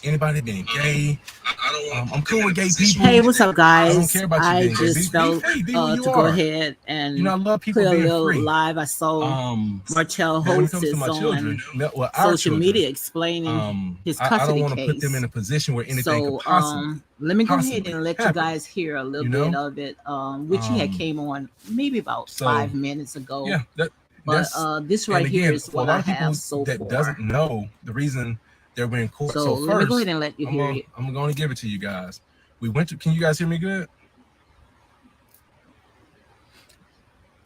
anybody being gay. I'm cool with gay people. Hey, what's up, I don't guys? care about you I being gay. just Be felt free. Be who you to go are. ahead You know, and I love play people a being little free. live. I saw Now, when it Martell comes to Holt my is children, on well, our social children, media explaining his I don't custody want to put them in case. a position where anything could So possibly, let me go ahead possibly and let you happen. guys hear a little You bit know, of it, which he had came on maybe about so 5 minutes ago. yeah, But that's this and right here again is for a what lot I of have people so that far. doesn't know the reason they're in court. So So let me go ahead first, and let you hear it. I'm going to give it to you guys. We went to. Can you guys hear me good?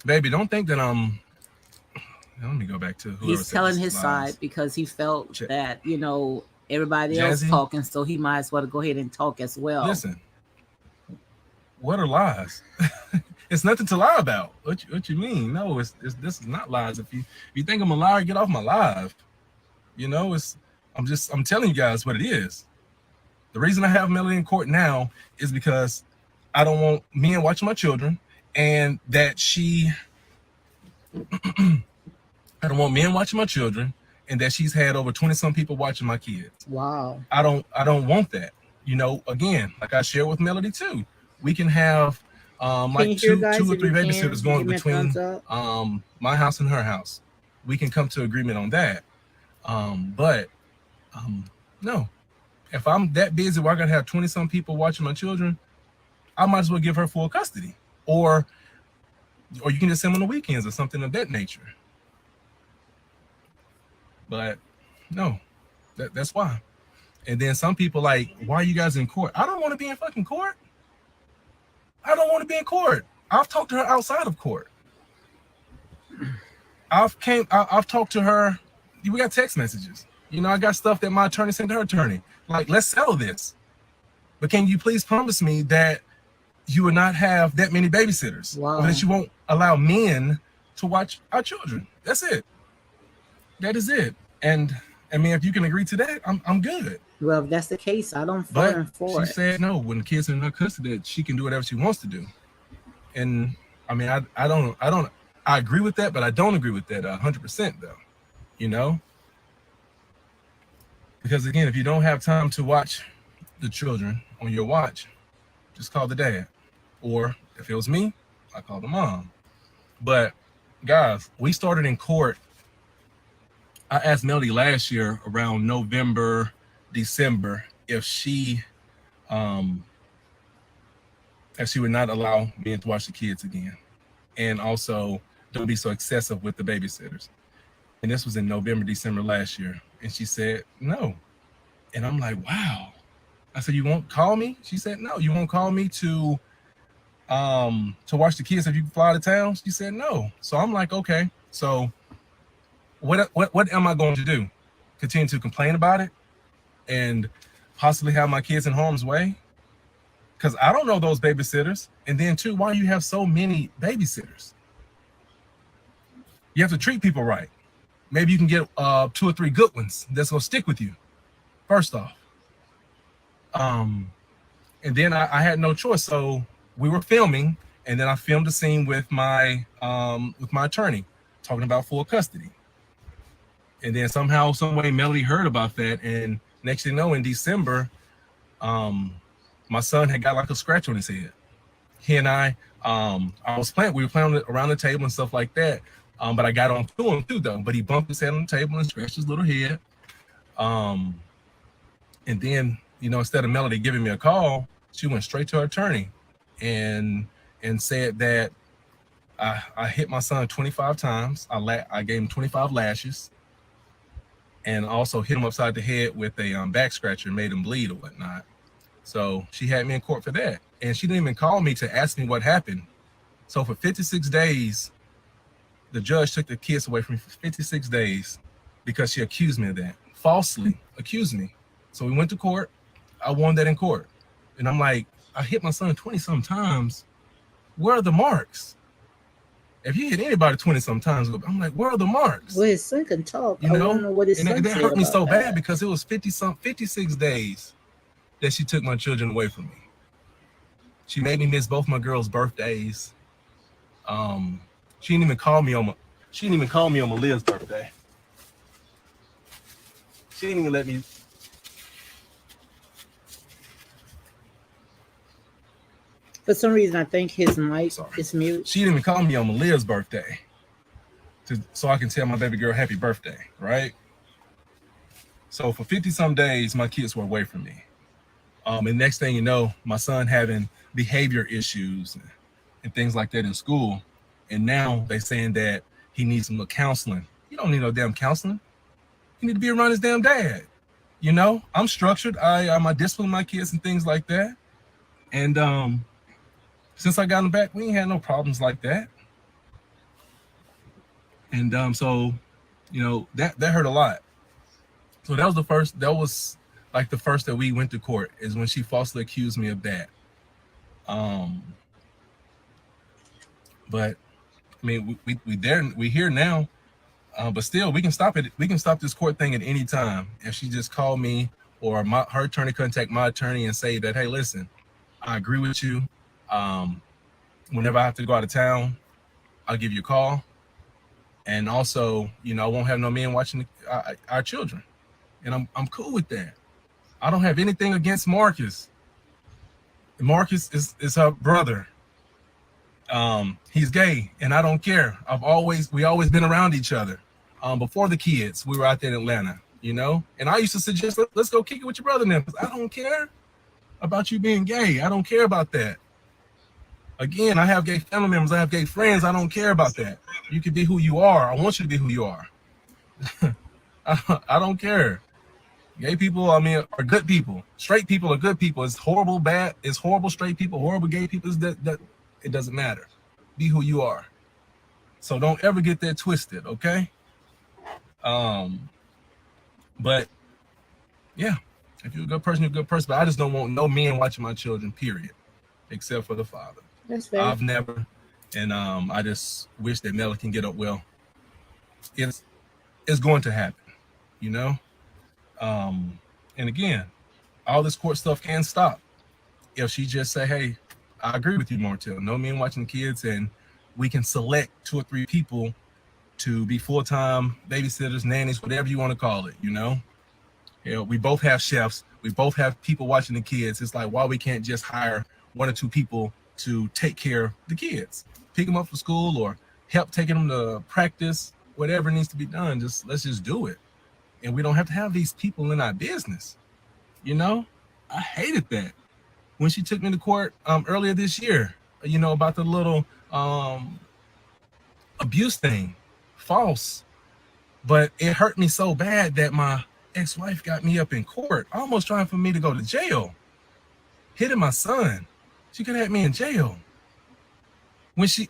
Baby, don't think that let me go back to whoever He's said telling this is his side lies. because he felt that everybody else Jazzy, talking, so he might as well go ahead and talk as well. listen, what are lies? It's nothing to lie about. What you mean? No, it's this is not lies. If you think I'm a liar, get off my live. You know, I'm telling you guys what it is. The reason I have Melody in court now is because I don't want men watching my children, and that I don't want men watching my children, and that she's had over 20 some people watching my kids. Wow. I don't want that. You know, again, like I share with Melody too, we can have like two or three babysitters going between my house and her house. We can come to agreement on that. But no, if I'm that busy where I gotta have 20 some people watching my children, I might as well give her full custody, or you can just send them on the weekends or something of that nature. But no, that's why. And then some people like, why are you guys in court? I don't want to be in fucking court. I don't want to be in court. I've talked to her outside of court. I've talked to her. We got text messages. You know, I got stuff that my attorney sent to her attorney. Like, let's settle this. But can you please promise me that you will not have that many babysitters? Wow. Or that you won't allow men to watch our children? That's it. That is it. And I mean, if you can agree to that, I'm good. Well, if that's the case, I don't But fall for she said no, when the kids are in her custody, that she can do whatever she wants to do. And I mean, I agree with that, but I don't agree with that 100% though. You know, because again, if you don't have time to watch the children on your watch, just call the dad. Or if it was me, I call the mom. But guys, we started in court. I asked Melody last year around November, December, if she would not allow me to watch the kids again, and also don't be so excessive with the babysitters. And this was in November, December last year, and she said no. And I'm like, wow. I said, you won't call me? She said, no, you won't call me to watch the kids if you fly to town? She said no. So I'm like, okay. So what am I going to do? Continue to complain about it and possibly have my kids in harm's way? Because I don't know those babysitters. And then too, why do you have so many babysitters? You have to treat people right. Maybe you can get 2 or 3 good ones that's gonna stick with you. First off, and then I had no choice. So we were filming, and then I filmed a scene with my attorney talking about full custody. And then somehow, some way, Melody heard about that, and next thing you know, in December, my son had got like a scratch on his head. He and I we were playing around the table and stuff like that. But I got on to him too, though. But he bumped his head on the table and scratched his little head. And then, you know, instead of Melody giving me a call, she went straight to her attorney and said that I hit my son 25 times. I gave him 25 lashes, and also hit him upside the head with a back scratcher and made him bleed or whatnot. So she had me in court for that. And she didn't even call me to ask me what happened. So for 56 days, the judge took the kids away from me for 56 days because she accused me of that. Falsely accused me. So we went to court. I won that in court. And I'm like, I hit my son 20-some times. Where are the marks? If you hit anybody 20-some times, I'm like, where are the marks? Well, his son can talk. You know? I don't know what his son and that said hurt me about so that. bad because it was 56 days that she took my children away from me. She made me miss both my girls' birthdays. She didn't even call me on Malia's birthday. She didn't even let me. For some reason, I think his mic is mute. She didn't even call me on Malia's birthday so I can tell my baby girl happy birthday, right? So for 50-some days, my kids were away from me. And next thing you know, my son having behavior issues and things like that in school. And now they saying that he needs some counseling. He don't need no damn counseling. He need to be around his damn dad. You know, I'm structured. I discipline my kids and things like that. And since I got him back, we ain't had no problems like that. And so, you know, that hurt a lot. So that was like the first that we went to court, is when she falsely accused me of that. But I mean, we here now, but still we can stop it. We can stop this court thing at any time. If she just called me or her attorney contact my attorney and say that, hey, listen, I agree with you. Whenever I have to go out of town, I'll give you a call. And also, you know, I won't have no men watching our children. And I'm cool with that. I don't have anything against Marcus. Marcus is her brother. He's gay, and I don't care. We always been around each other. Before the kids, we were out there in Atlanta, you know. And I used to suggest, let's go kick it with your brother now, because I don't care about you being gay. I don't care about that. Again, I have gay family members. I have gay friends. I don't care about that. You can be who you are. I want you to be who you are. I don't care. Gay people, I mean, are good people. Straight people are good people. It's horrible, bad. It's horrible straight people, horrible gay people. That it doesn't matter. Be who you are. So don't ever get that twisted, okay? But yeah, if you're a good person, you're a good person. But I just don't want no men watching my children, period, except for the father. That's fair. I've never, and I just wish that Melly can get up well. It's going to happen, you know. And again, all this court stuff can stop if she just say, hey, I agree with you, Martell. No men watching the kids, and we can select 2 or 3 people to be full-time babysitters, nannies, whatever you want to call it, you know. You know, we both have chefs. We both have people watching the kids. It's like, why we can't just hire 1 or 2 people to take care of the kids, pick them up from school or help taking them to practice, whatever needs to be done. Let's just do it. And we don't have to have these people in our business. You know, I hated that. When she took me to court earlier this year, you know, about the little abuse thing, false. But it hurt me so bad that my ex-wife got me up in court, almost trying for me to go to jail, hitting my son. She could have had me in jail. When she,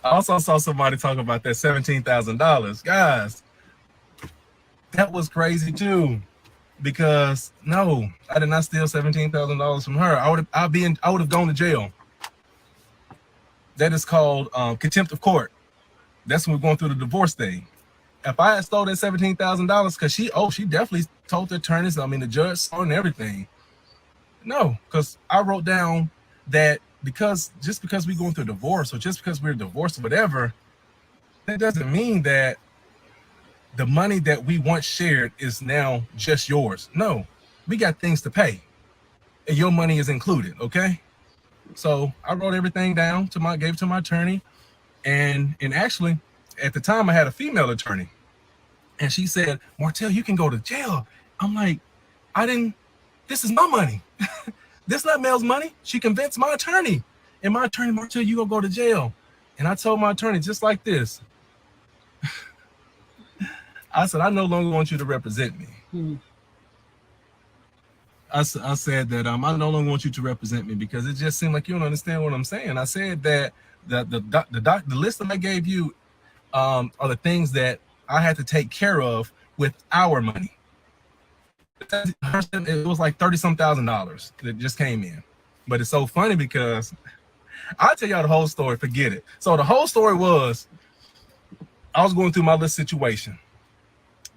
I also saw somebody talk about that $17,000. Guys, that was crazy too, because no, I did not steal $17,000 from her. I would have gone to jail. That is called contempt of court. That's when we're going through the divorce thing. If I had stole that $17,000, because she definitely told the attorneys, I mean the judge saw and everything. No, because I wrote down that just because we're going through a divorce, or just because we're divorced or whatever, that doesn't mean that the money that we once shared is now just yours. No, we got things to pay, and your money is included. Okay, so I wrote everything down gave it to my attorney, and actually at the time I had a female attorney, and she said, Martell, you can go to jail. I'm like, this is my money. This is not Mel's money. She convinced my attorney, and my attorney, Martell, you gonna go to jail. And I told my attorney just like this. I said, I no longer want you to represent me. I said that I no longer want you to represent me, because it just seemed like you don't understand what I'm saying. I said that the list that I gave you are the things that I had to take care of with our money. It was like $30,000 that just came in. But it's so funny because I'll tell y'all the whole story. Forget it. So the whole story was, I was going through my little situation,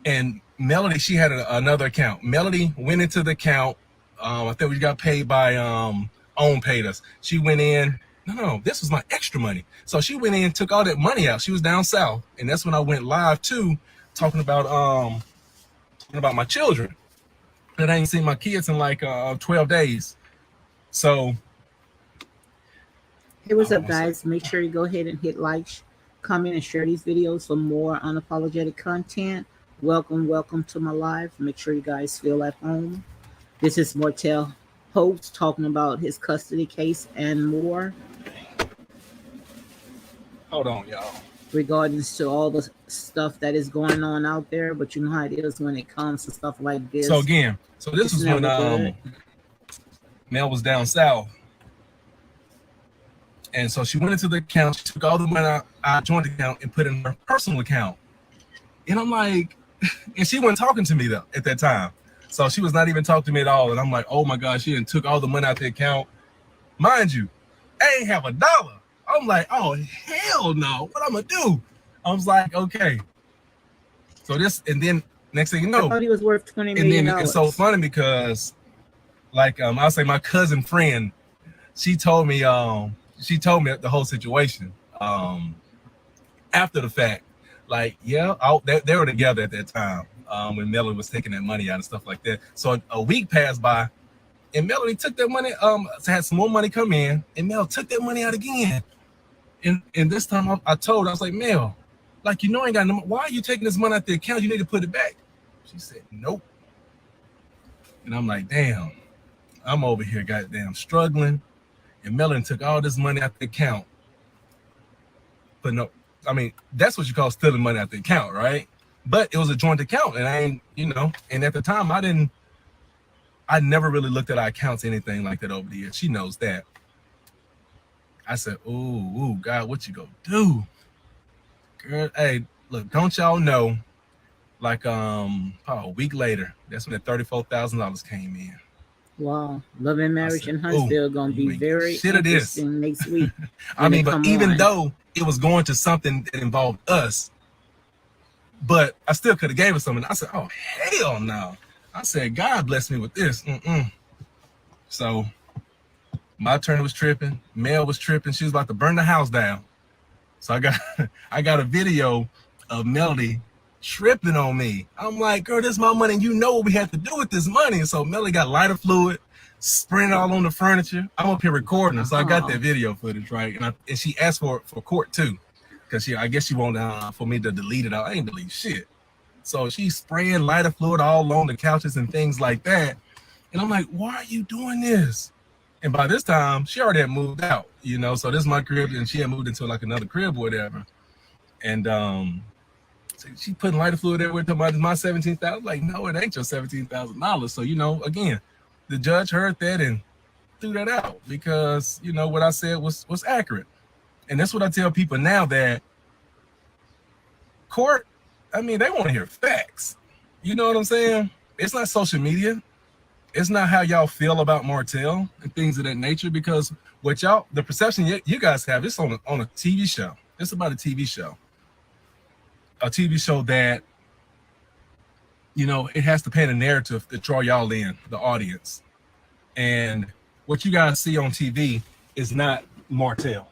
and Melody, she had another account. Melody went into the account. I think we got paid by OWN paid us. She went in. No, this was my extra money. So she went in, took all that money out. She was down south, and that's when I went live too, talking about my children. And I ain't seen my kids in like 12 days. So Hey, what's up, guys? Make sure you go ahead and hit like, comment, and share these videos for more unapologetic content. Welcome to my live. Make sure you guys feel at home. This is Martell Holt talking about his custody case and more. Hold on, y'all. Regarding to all the stuff that is going on out there, but you know how it is when it comes to stuff like this. So again, this was when Mel was down south. And so she went into the account, she took all the money out of joint account and put it in her personal account. And I'm like, and she wasn't talking to me though at that time. So she was not even talking to me at all. And I'm like, oh my God, she done took all the money out the account. Mind you, I ain't have $1. I'm like, oh hell no, what I'm gonna do? I was like, okay. So this, and then next thing you know, I thought he was worth $20 million. And then it's so funny because like I'll say my cousin friend, she told me the whole situation after the fact. Like, yeah, they were together at that time when Melody was taking that money out and stuff like that. So a week passed by, and Melody took that money, had some more money come in, and Mel took that money out again. And this time I was like, Mel, like, I ain't got no, why are you taking this money out the account? You need to put it back. She said, nope. And I'm like, damn, I'm over here goddamn struggling. And Melody took all this money out the account. But no, I mean, that's what you call stealing money out the account, right? But it was a joint account, and I ain't, and at the time I never really looked at our accounts, anything like that over the years. She knows that. I said, ooh, God, what you gonna do? Girl, hey, look, don't y'all know, like probably a week later, that's when the $34,000 came in. Wow, Love and Marriage in Huntsville gonna be very interesting next week. I mean, but even though it was going to something that involved us, but I still could have gave her something. I said, oh hell no. I said, God bless me with this. So my attorney was tripping, Mel was tripping. She was about to burn the house down. So I got a video of Melody tripping on me. I'm like, girl, this is my money, and you know what we had to do with this money. And so Melody got lighter fluid, spraying it all on the furniture. I'm up here recording, so I got that video footage, right? And she asked for court too, because I guess she wanted for me to delete it. I ain't delete shit. So she's spraying lighter fluid all on the couches and things like that. And I'm like, why are you doing this? And by this time, she already had moved out, so this is my crib, and she had moved into like another crib or whatever. And so she putting lighter fluid everywhere, talking about my $17,000. Like, no, it ain't your $17,000. So, again, the judge heard that and threw that out because, what I said was accurate. And that's what I tell people now, that court, I mean, they want to hear facts. You know what I'm saying? It's not social media. It's not how y'all feel about Martell and things of that nature, because the perception you guys have, it's on a TV show. It's about a TV show. A TV show that, it has to paint a narrative to draw y'all in, the audience. And what you guys see on TV is not Martell.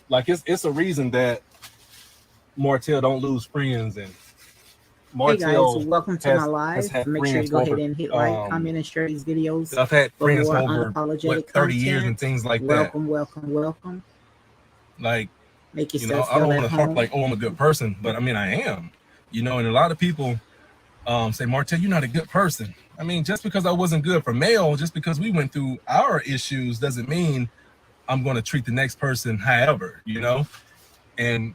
Like, it's a reason that Martell don't lose friends. And Martell, hey guys, welcome to my live. Make sure you go ahead and hit like, comment, and share these videos. I've had friends over 30 years and things like that. Welcome. Like, make yourself I don't want to harp like, oh, I'm a good person, but I mean, I am. And a lot of people say, Martell, you're not a good person. I mean, just because I wasn't good for Mel, just because we went through our issues, doesn't mean I'm going to treat the next person however, and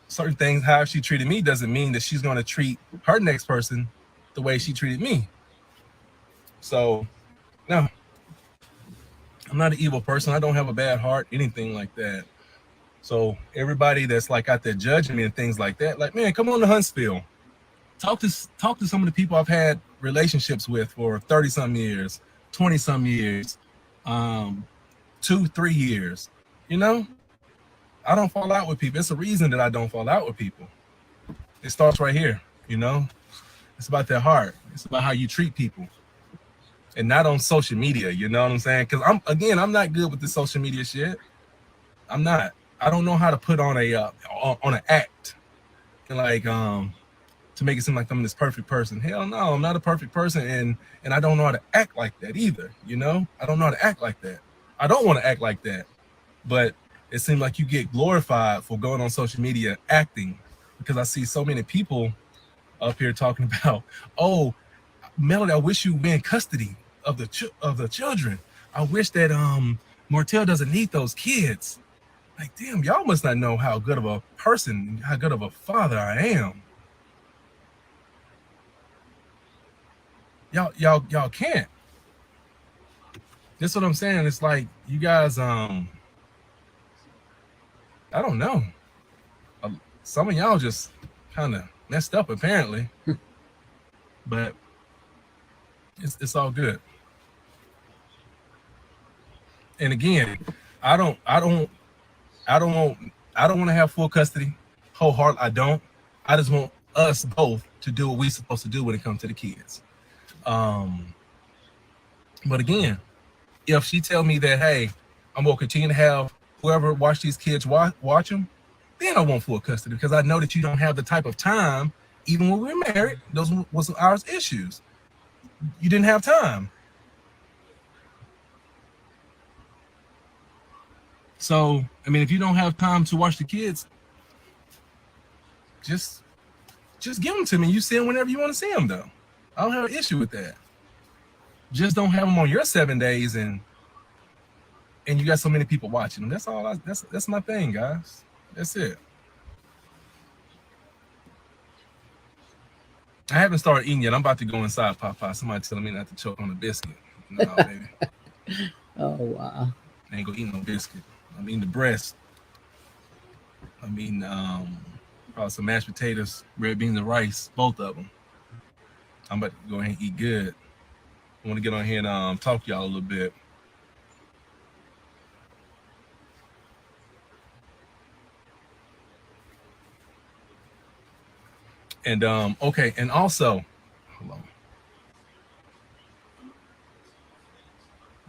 certain things, how she treated me doesn't mean that she's going to treat her next person the way she treated me. So, no, I'm not an evil person. I don't have a bad heart, anything like that. So everybody that's like out there judging me and things like that, like, man, come on to Huntsville. Talk to some of the people I've had relationships with for 30-some years, 20-some years, 2-3 years. I don't fall out with people. It's a reason that I don't fall out with people. It starts right here, It's about their heart. It's about how you treat people. And not on social media, you know what I'm saying? Because I'm not good with the social media shit. I'm not. I don't know how to put on an act, and like to make it seem like I'm this perfect person. Hell no, I'm not a perfect person, and I don't know how to act like that either. I don't know how to act like that. I don't want to act like that. but it seems like you get glorified for going on social media acting, because I see so many people up here talking about, oh, Melody, I wish you win custody of the children. I wish that Martell doesn't need those kids. Like, damn, y'all must not know how good of a person, how good of a father I am. Y'all can't. That's what I'm saying. It's like you guys, I don't know. Some of y'all just kind of messed up apparently, but it's all good. And again, I don't want to have full custody. Wholeheartedly, I don't. I just want us both to do what we're supposed to do when it comes to the kids. But again, if she tell me that, hey, I'm gonna continue to have whoever watch these kids watch them, then I want full custody, because I know that you don't have the type of time. Even when we were married, those was our issues. You didn't have time. So, I mean, if you don't have time to watch the kids, just give them to me. You see them whenever you want to see them, though. I don't have an issue with that. Just don't have them on your 7 days and you got so many people watching them. That's all. That's my thing, guys. That's it. I haven't started eating yet. I'm about to go inside, Papa. Somebody telling me not to choke on a biscuit. No, baby. Oh, wow. I ain't gonna eat no biscuit. I'm eating the breast. I mean, probably some mashed potatoes, red beans, and rice, both of them. I'm about to go ahead and eat good. I want to get on here and talk to y'all a little bit. And okay, and also, hold on.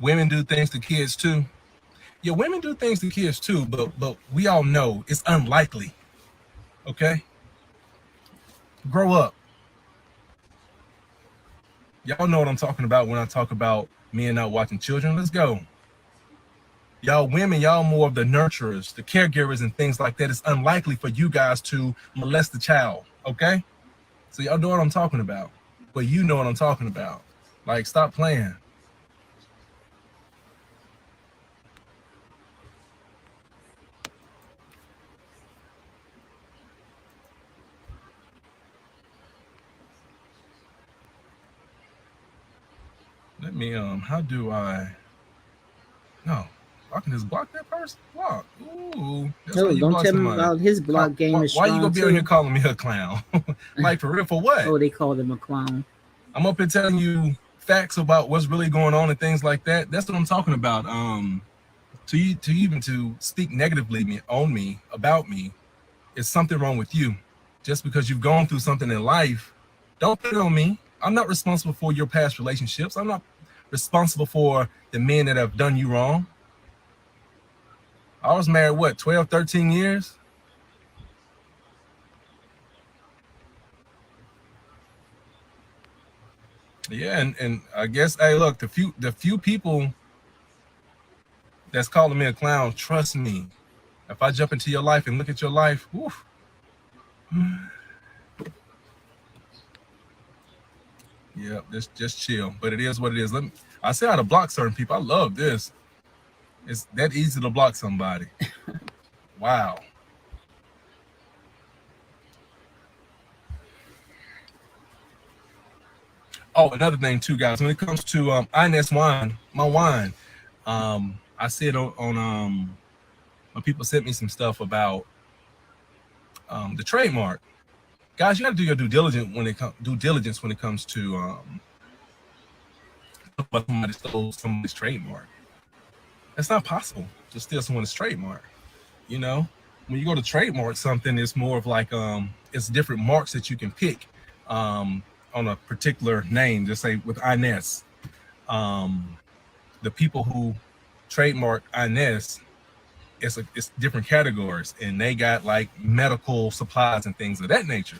Women do things to kids too. Yeah, women do things to kids too, but we all know it's unlikely. Okay? Grow up. Y'all know what I'm talking about when I talk about men not watching children. Let's go. Y'all women, y'all more of the nurturers, the caregivers, and things like that. It's unlikely for you guys to molest the child. Okay? So y'all know what I'm talking about. But you know what I'm talking about. Like, stop playing. Let me how do I no, I can just block that person? Block. Ooh. That's No, how you don't block tell me somebody. about his block game is Why you strong gonna be on too. here calling me a clown? Like, for real, for what? Oh, they called him a clown. I'm up here telling you facts about what's really going on and things like that. That's what I'm talking about. To speak negatively on me, about me, is something wrong with you. Just because you've gone through something in life, don't put it on me. I'm not responsible for your past relationships. I'm not responsible for the men that have done you wrong. I was married, what, 12, 13 years? Yeah, and I guess, hey, look, the few people that's calling me a clown, trust me, if I jump into your life and look at your life, woof. Yeah, just chill. But it is what it is. I say how to block certain people. I love this. It's that easy to block somebody. Wow. Oh, another thing too, guys. When it comes to Inez wine, my wine, I see it on when people sent me some stuff about the trademark. Guys, you got to do your due diligence when it comes to somebody stole somebody's trademark. That's not possible to steal someone's trademark. You know, when you go to trademark something, it's more of like it's different marks that you can pick on a particular name. Just say with Inez, the people who trademark Inez, it's different categories, and they got like medical supplies and things of that nature.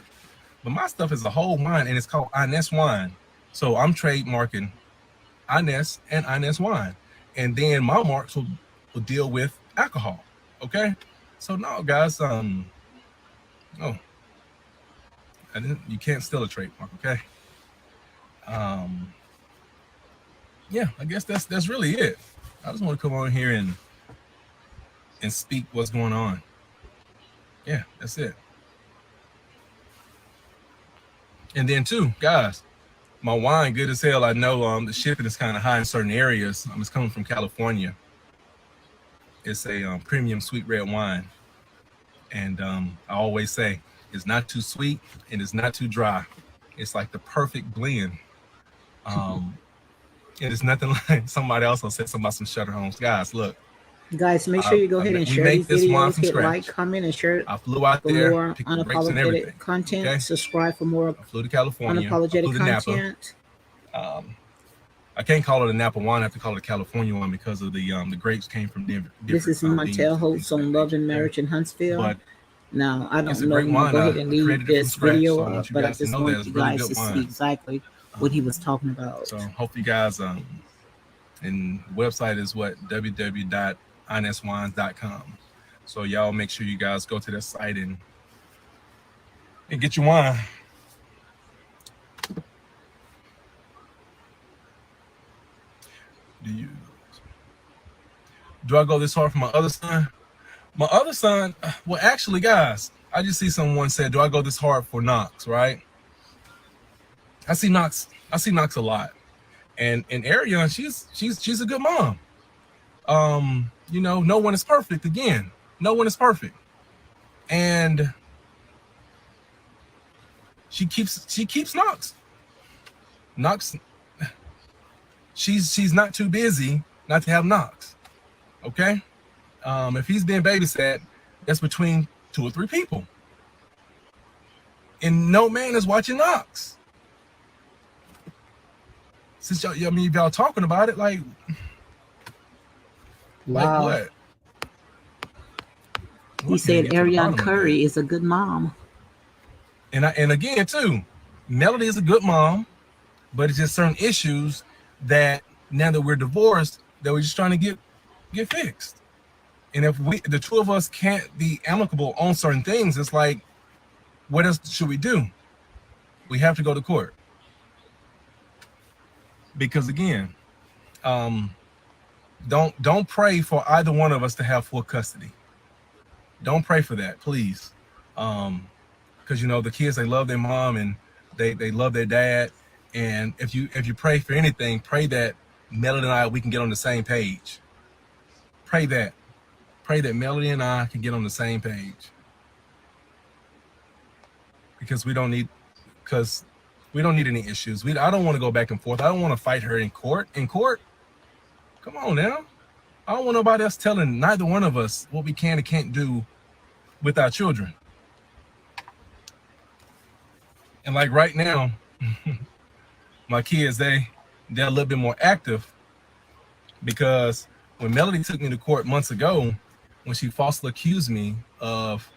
But my stuff is a whole wine, and it's called Inez wine. So I'm trademarking Inez and Inez wine, and then my marks will deal with alcohol. Okay, so no, guys, no, you can't steal a trademark. Okay, yeah, I guess that's really it. I just want to come on here and speak what's going on. Yeah, that's it. And then too, guys, my wine good as hell. I know the shipping is kind of high in certain areas. It's coming from California. It's a premium sweet red wine, and I always say it's not too sweet and it's not too dry. It's like the perfect blend. It is nothing like somebody else will say something about some shutter homes. Guys, look. Guys, make sure you go ahead and We share make these this wine videos, from hit scratch. like, comment, and share I flew out for there, more picked the grapes and unapologetic everything. content. Okay? Subscribe for more I flew to California. unapologetic I flew to content. Napa. I can't call it a Napa wine. I have to call it a California one because of the grapes came from different. This is Martell, Holt on Love and Marriage in Huntsville. But now, I don't it's a know great when to go wine. ahead and I leave created it this from scratch, video so I want up, you but I guys to just know that want it's you really guys good to wine. see exactly what he was talking about. So hope you guys and the website is what www.ineswines.com. So y'all make sure you guys go to that site and get your wine. Do I go this hard for my other son? My other son, well, actually, guys, I just see someone said, "Do I go this hard for Knox?" Right? I see Knox a lot, and Ariana, she's a good mom. No one is perfect. Again, no one is perfect, and she keeps Knox. Knox, she's not too busy not to have Knox. Okay, if he's being babysat, that's between 2 or 3 people, and no man is watching Knox. Since y'all talking about it, like Wow. Like what? He said Ariana Curry is a good mom. And again too, Melody is a good mom, but it's just certain issues that now that we're divorced, that we're just trying to get fixed. And if the two of us can't be amicable on certain things, it's like, what else should we do? We have to go to court. Because again, don't pray for either one of us to have full custody. Don't pray for that, please. Because the kids, they love their mom and they love their dad. And if you pray for anything, pray that Melody and I, we can get on the same page. Pray that Melody and I can get on the same page. Because we don't need any issues. I don't want to go back and forth. I don't want to fight her in court. Come on now. I don't want nobody else telling neither one of us what we can and can't do with our children. And like right now, my kids, they're a little bit more active because when Melody took me to court months ago, when she falsely accused me of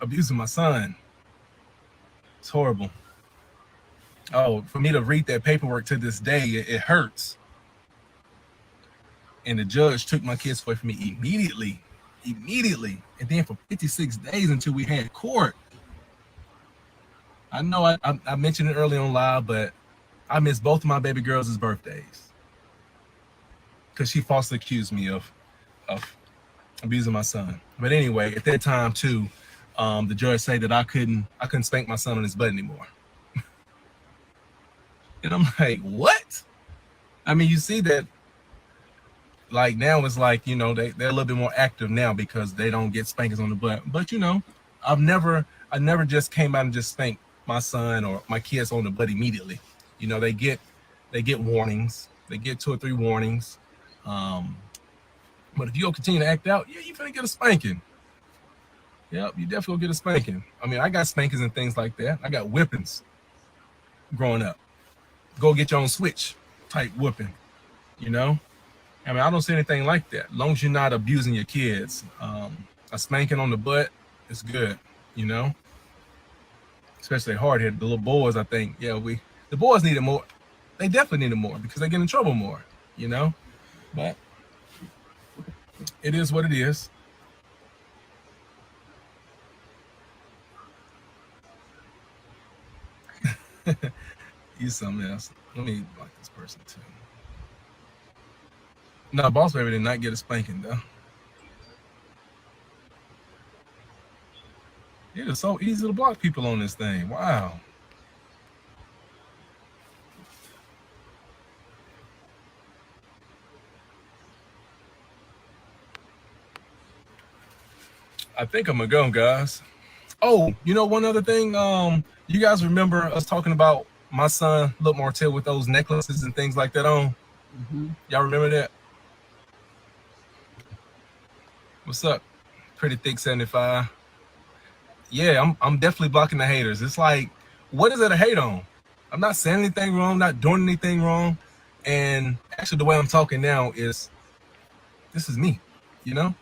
abusing my son, it's horrible. Oh, for me to read that paperwork to this day, it hurts. And the judge took my kids away from me immediately. And then for 56 days until we had court. I know I mentioned it early on live, but I missed both of my baby girls' birthdays because she falsely accused me of abusing my son. But anyway, at that time too, the judge said that I couldn't spank my son on his butt anymore. And I'm like, what? I mean, you see that, like now it's like, they're a little bit more active now because they don't get spankings on the butt. But I never just came out and just spanked my son or my kids on the butt immediately. They get warnings. They get 2 or 3 warnings. But if you continue to act out, you're gonna get a spanking. Yep, you definitely get a spanking. I mean, I got spankings and things like that. I got whippings growing up. Go get your own switch type whipping. I mean, I don't see anything like that. As long as you're not abusing your kids, a spanking on the butt is good. Especially hard-headed. The little boys, I think, the boys need it more. They definitely need it more because they get in trouble more. But It is what it is. He's something else. Let me block this person too. No, Boss Baby did not get a spanking though. It is so easy to block people on this thing. Wow. I think I'm gonna go, guys. Oh, one other thing. You guys remember us talking about my son, Lil Martell, with those necklaces and things like that on? Mm-hmm. Y'all remember that? What's up? Pretty thick 75. Yeah, I'm definitely blocking the haters. It's like, what is there to hate on? I'm not saying anything wrong, not doing anything wrong. And actually the way I'm talking now is this is me, you know?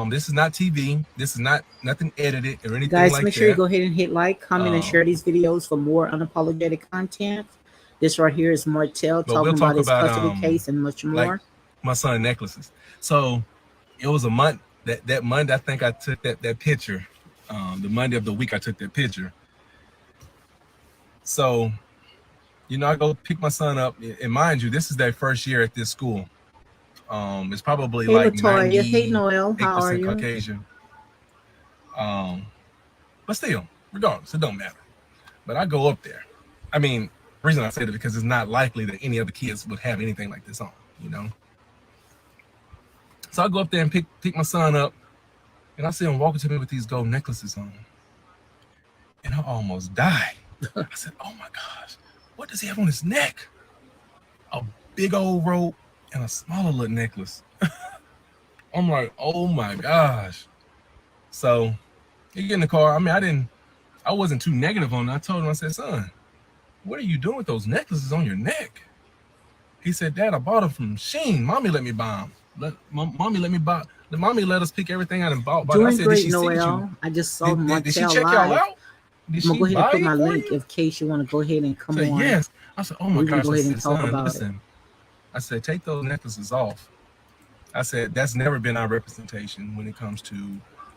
This is not TV. This is not nothing edited or anything Guys, like make sure you that. go ahead and hit like, comment, and share these videos for more unapologetic content. This right here is Martell But we'll talking about talk his about custody case and much like more. my son necklaces. So it was a month that Monday I think I took that picture. The Monday of the week I took that picture. So I go pick my son up, and mind you, this is their first year at this school. It's probably Hey, like Latoya. Hey, Noel. How are 98% you? Caucasian. But still, regardless, it don't matter. But I go up there. I mean, the reason I say that because it's not likely that any other kids would have anything like this on. So I go up there and pick my son up, and I see him walking to me with these gold necklaces on, and I almost died. I said, "Oh my gosh, what does he have on his neck? A big old rope and a smaller little necklace." I'm like, "Oh my gosh." So you get in the car. I mean, I wasn't too negative on it. I told him, I said, "Son, what are you doing with those necklaces on your neck?" He said, "Dad, I bought them from Sheen. Mommy let me buy them. Mommy let me buy. The mommy let us pick everything out and bought." I Doing said, "Did great, she see what you Noel. I just saw did she Martell check y'all live. out? Did I'm going to she go ahead and buy put my it for link you?" in case you want to go ahead and I come said, on. "Yes." I said, "Oh my We can gosh." go I ahead and said, talk "Son, about it. listen." I said, "Take those necklaces off." I said, "That's never been our representation when it comes to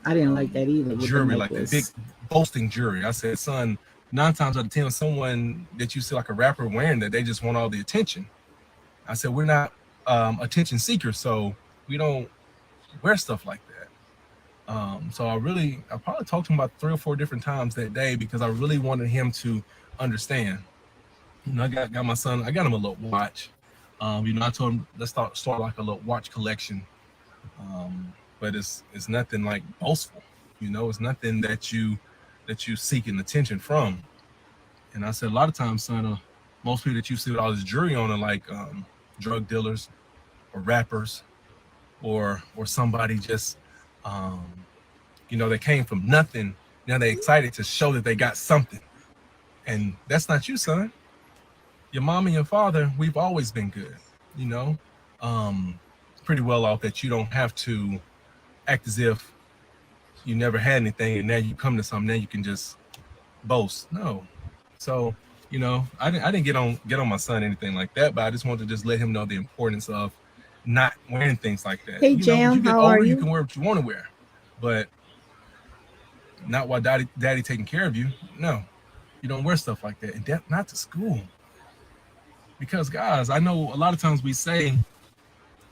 I didn't like that either with the jewelry like that, big necklace. boasting jewelry." I said, "Son, 9 times out of 10, someone that you see like a rapper wearing that, they just want all the attention." I said, "We're not attention seekers, so we don't wear stuff like that." So I probably talked to him about 3 or 4 different times that day because I really wanted him to understand. I got my son. I got him a little watch. I told him let's start like a little watch collection. But it's nothing like boastful. It's nothing that you seeking attention from. And I said a lot of times, son, most people that you see with all this jewelry on are like drug dealers or rappers or somebody just they came from nothing. Now they're excited to show that they got something. And that's not you, son. Your mom and your father, we've always been good, you know. Um, Pretty well off that you don't have to act as if you never had anything and now you come to something, now you can just boast. No. So, I didn't get on my son anything like that, but I just wanted to just let him know the importance of not wearing things like that. Hey, As you Jam. get How are older, you you? can wear what you want to wear, but not while daddy taking care of you. No, you don't wear stuff like that, and not to school. Because guys, I know a lot of times we say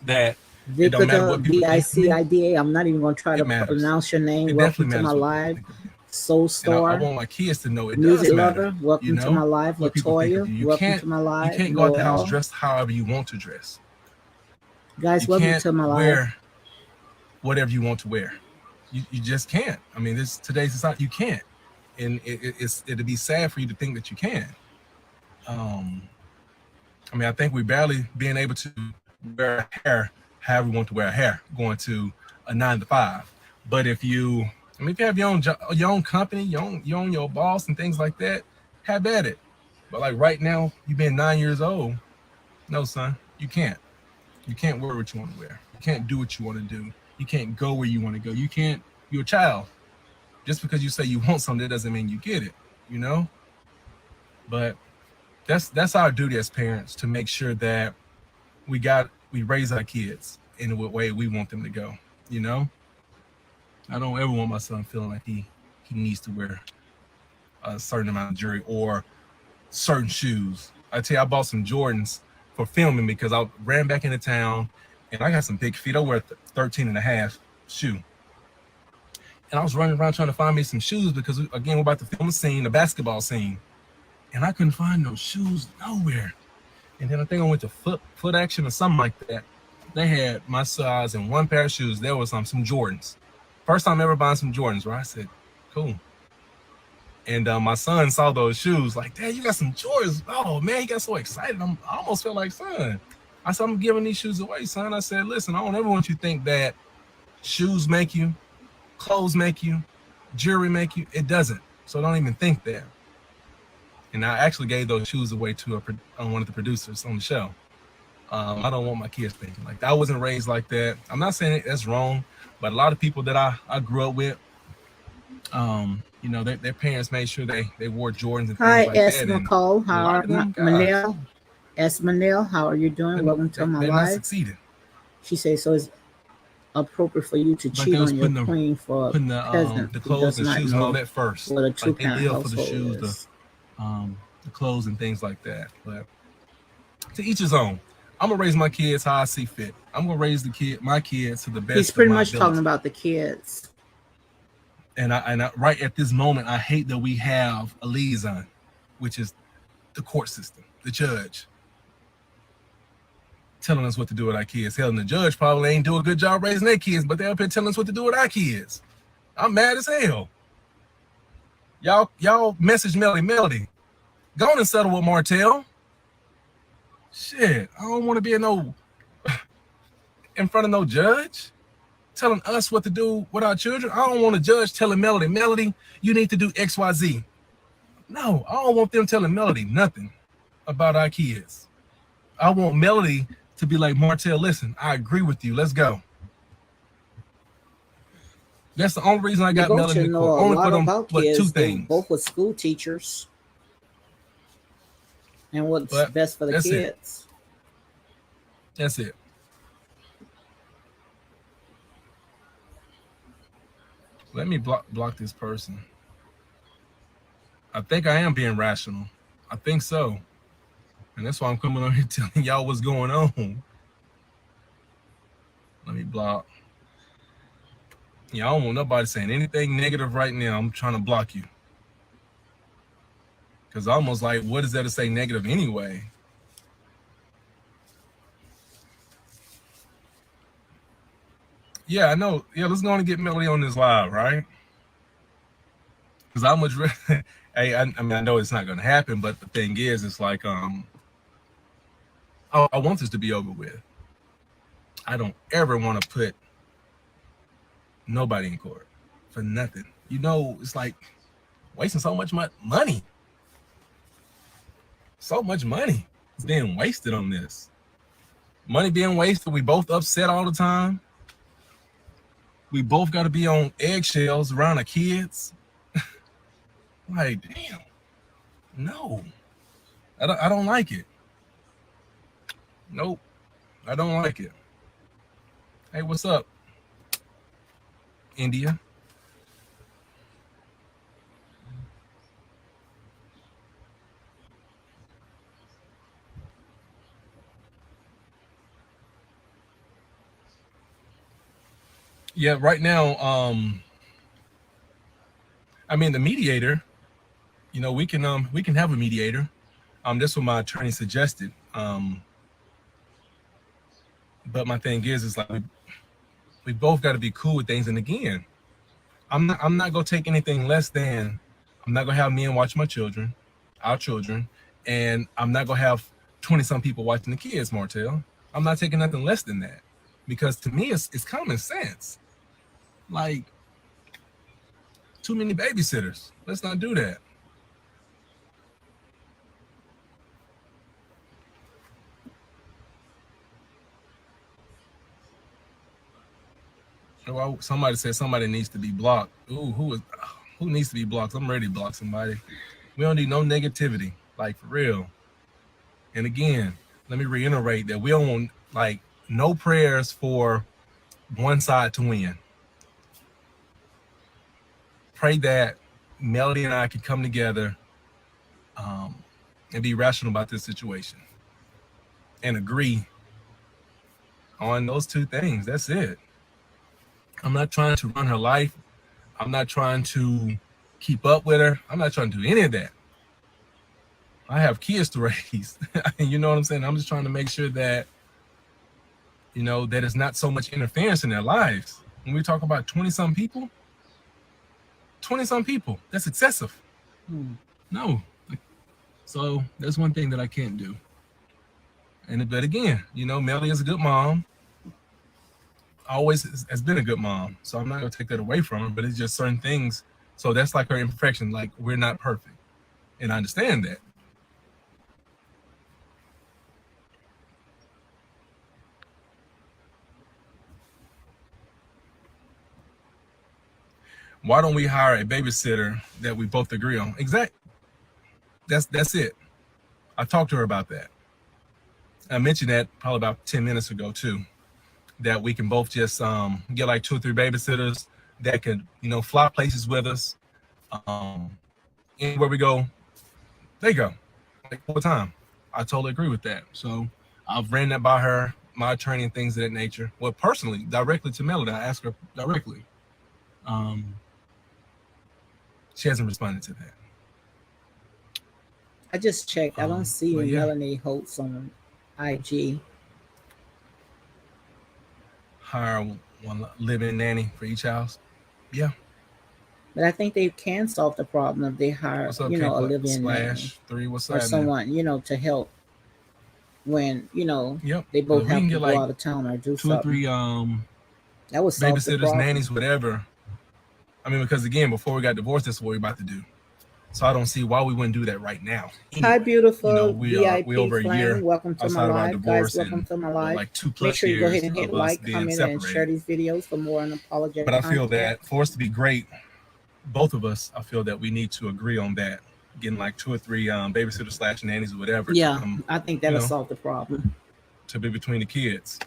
that it don't matter Vicida, what people think of me. Vicida. I'm not even going to try It to matters. pronounce your name. It Welcome definitely to my matters what people live. think of you. Soul And I Star. want my kids to know it Music does matter. lover. Welcome to my live. What people think of Latoya. you. You Welcome can't to my you live. can't go out the house Noel. dressed however you want to dress. Guys, You welcome can't to my live. wear whatever you want to wear. You just can't. I mean, this today's society, you can't. And it'd be sad for you to think that you can. Um, I mean, I think we barely being able to wear hair however we want to wear hair, going to a 9 to 5. But if you have your own company, you own your boss and things like that, have at it. But like right now, you being 9 years old, no, son, you can't. You can't wear what you want to wear. You can't do what you want to do. You can't go where you want to go. You can't. You're a child. Just because you say you want something, that doesn't mean you get it. You know. But that's our duty as parents to make sure that we raise our kids in what way we want them to go. You know, I don't ever want my son feeling like he needs to wear a certain amount of jewelry or certain shoes. I tell you, I bought some Jordans for filming because I ran back into town and I got some big feet. I wear 13 and a half shoe. And I was running around trying to find me some shoes because, again, we're about to film a scene, the basketball scene. And I couldn't find no shoes nowhere. And then I think I went to Foot Action or something like that. They had my size in one pair of shoes. There was some Jordans. First time ever buying some Jordans, right? I said, cool. And my son saw those shoes, like, Dad, you got some Jordans. Oh, man, he got so excited. I almost felt like, son. I said, I'm giving these shoes away, son. I said, listen, I don't ever want you to think that shoes make you, clothes make you, jewelry make you. It doesn't. So don't even think that. And I actually gave those shoes away to one of the producers on the show. I don't want my kids thinking like that. I wasn't raised like that. I'm not saying that's wrong, but a lot of people that I grew up with, you know, their parents made sure they wore Jordans and things Hi, like S. that. McCall. How are you? Manel. S. Manel, how are you doing? Welcome to my live. Succeeded. She says, so it's appropriate for you to cheat on your queen for putting the clothes and shoes and all that first. What a like they live for the shoes, the clothes and things like that. But to each his own. I'm gonna raise my kids how I see fit. I'm gonna raise my kids to the best. He's pretty much talking about the kids. And I right at this moment, I hate that we have a liaison, which is the court system, the judge, telling us what to do with our kids. Hell, and the judge probably ain't do a good job raising their kids, but they're up here telling us what to do with our kids. I'm mad as hell. Y'all message Melody. Go on and settle with Martell. Shit, I don't want to be in front of no judge telling us what to do with our children. I don't want a judge telling Melody, you need to do X, Y, Z. No, I don't want them telling Melody nothing about our kids. I want Melody to be like, Martell, listen, I agree with you. Let's go. That's the only reason I got Melody in court. Only for them, but two things. Both were school teachers. And what's best for the kids. That's it. Let me block this person. I think I am being rational. I think so. And that's why I'm coming on here telling y'all what's going on. Let me block. Yeah, I don't want nobody saying anything negative right now. I'm trying to block you. Because almost like, what is there to say negative anyway? Yeah, I know. Yeah, let's go on and get Melody on this live, right? Because how much... Hey, I mean, I know it's not going to happen, but the thing is, it's like, I want this to be over with. I don't ever want to put nobody in court for nothing. You know, it's like wasting so much money. So much money is being wasted on this. Money being wasted. We both upset all the time. We both got to be on eggshells around our kids. Like, damn. No. I don't like it. Nope. I don't like it. Hey, what's up, India? Yeah, right now, I mean, the mediator, you know, we can have a mediator. That's what my attorney suggested. But my thing is like we both got to be cool with things. And again, I'm not gonna take anything less than, I'm not gonna have men watch our children, and I'm not gonna have 20-some people watching the kids, Martell. I'm not taking nothing less than that, because to me it's common sense. Like, too many babysitters. Let's not do that. Well, somebody said somebody needs to be blocked. Ooh, who needs to be blocked? I'm ready to block somebody. We don't need no negativity, like, for real. And again, let me reiterate that we don't want, like, no prayers for one side to win. Pray that Melody and I can come together and be rational about this situation and agree on those two things. That's it. I'm not trying to run her life. I'm not trying to keep up with her. I'm not trying to do any of that. I have kids to raise. You know what I'm saying? I'm just trying to make sure that, that it's not so much interference in their lives. When we talk about 20-some people, that's excessive. No. So that's one thing that I can't do. But again, Melody is a good mom. Always has been a good mom. So I'm not going to take that away from her, but it's just certain things. So that's like her imperfection. Like, we're not perfect. And I understand that. Why don't we hire a babysitter that we both agree on? Exactly. That's it. I talked to her about that. I mentioned that probably about 10 minutes ago too, that we can both just get like 2 or 3 babysitters that could, fly places with us. Anywhere we go, they go. Like all the time. I totally agree with that. So I've ran that by her, my attorney, and things of that nature. Well, personally, directly to Melody, I asked her directly. She hasn't responded to that. I just checked. I don't see Melanie Holt on IG. Hire one living nanny for each house. Yeah. But I think they can solve the problem if they hire, What's up, a live-in nanny 3. What's or someone, to help when, they both have to go out of town or do 2 or 3 that would solve the babysitters, problem. nannies, whatever. I mean, because again, before we got divorced, that's what we're about to do. So I don't see why we wouldn't do that right now. Anyway, hi, beautiful we VIP over a year. Welcome to my live, guys. Welcome to my live. Like 2+ Make sure you go ahead and years hit of us like, being comment, separated. and share these videos for more unapologetic But I feel content. that for us to be great, both of us, I feel that we need to agree on that. Getting like 2 or 3 babysitters / nannies or whatever. Yeah, I think that'll solve the problem. To be between the kids.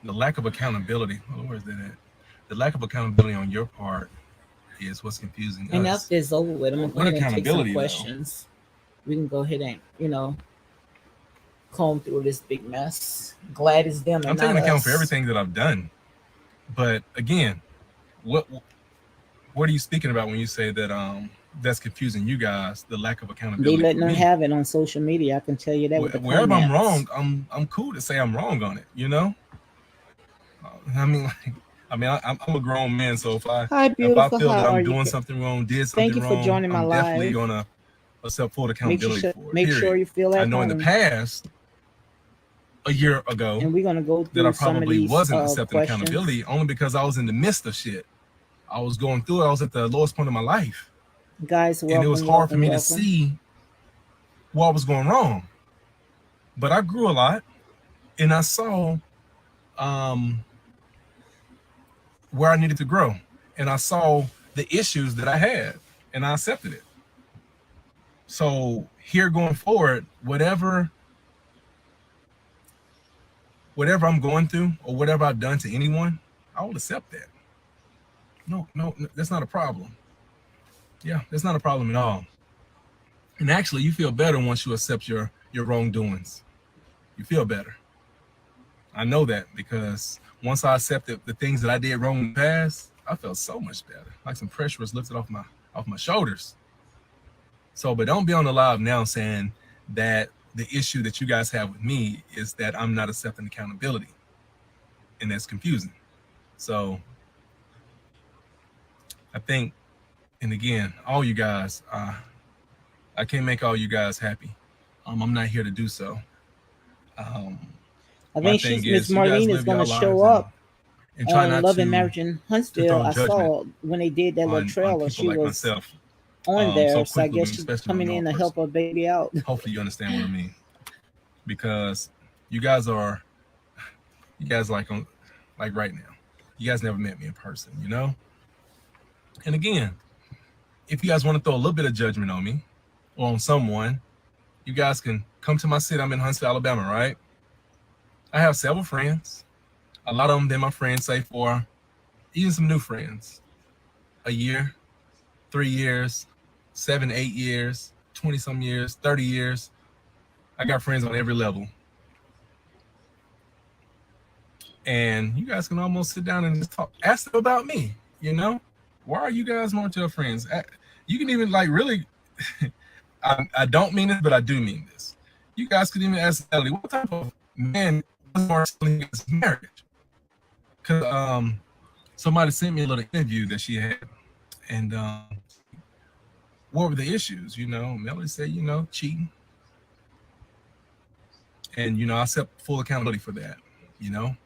The lack of accountability. Oh, where's that at? The lack of accountability on your part is what's confusing us. And after it's over with, I'm going to go ahead and take some questions. We can go ahead and, comb through this big mess. Glad it's them and I'm not taking account us. for everything that I've done. But again, what are you speaking about when you say that that's confusing you guys, the lack of accountability? They letting them have it on social media. I can tell you that. Wherever I'm wrong, I'm cool to say I'm wrong on it, I'm a grown man, so if I feel that I'm doing something wrong, did something wrong, thank you for joining my I'm live. definitely gonna accept full accountability for it. Make sure you feel at I know home. in the past, a year ago, and we're gonna go through that I probably wasn't accepting questions. accountability only because I was in the midst of shit. I was going through it. I was at the lowest point of my life. Guys, welcome, and it was hard for me to see what was going wrong. But I grew a lot, and I saw where I needed to grow, and I saw the issues that I had, and I accepted it. So here going forward, whatever I'm going through or whatever I've done to anyone, I will accept that. No, that's not a problem. Yeah, that's not a problem at all. And actually, you feel better once you accept your wrongdoings. You feel better. I know that because once I accepted the things that I did wrong in the past, I felt so much better. Like some pressure was lifted off my shoulders. So, but don't be on the live now saying that the issue that you guys have with me is that I'm not accepting accountability. And that's confusing. So I think, and again, all you guys, I can't make all you guys happy. I'm not here to do so. I think Miss Marlene is going to show up and try not Love to, and Marriage in Huntsville. I saw when they did that little trailer, she was myself, on there. So I guess she's coming in to help her baby out. Hopefully you understand what I mean. Because you guys like right now, you guys never met me in person, And again, if you guys want to throw a little bit of judgment on me or on someone, you guys can come to my city. I'm in Huntsville, Alabama, right? I have several friends. A lot of them been my friends, say for even some new friends, a year, 3 years, 7, 8 years, 20 some years, 30 years. I got friends on every level. And you guys can almost sit down and just talk, ask them about me. You know, why are you guys Martell friends? You can even like really, I don't mean this, but I do mean this. You guys could even ask Ellie, what type of man was Martell in his marriage? Because somebody sent me a little interview that she had, and what were the issues? You know, Melody said, you know, cheating, and you know, I accept full accountability for that. You know,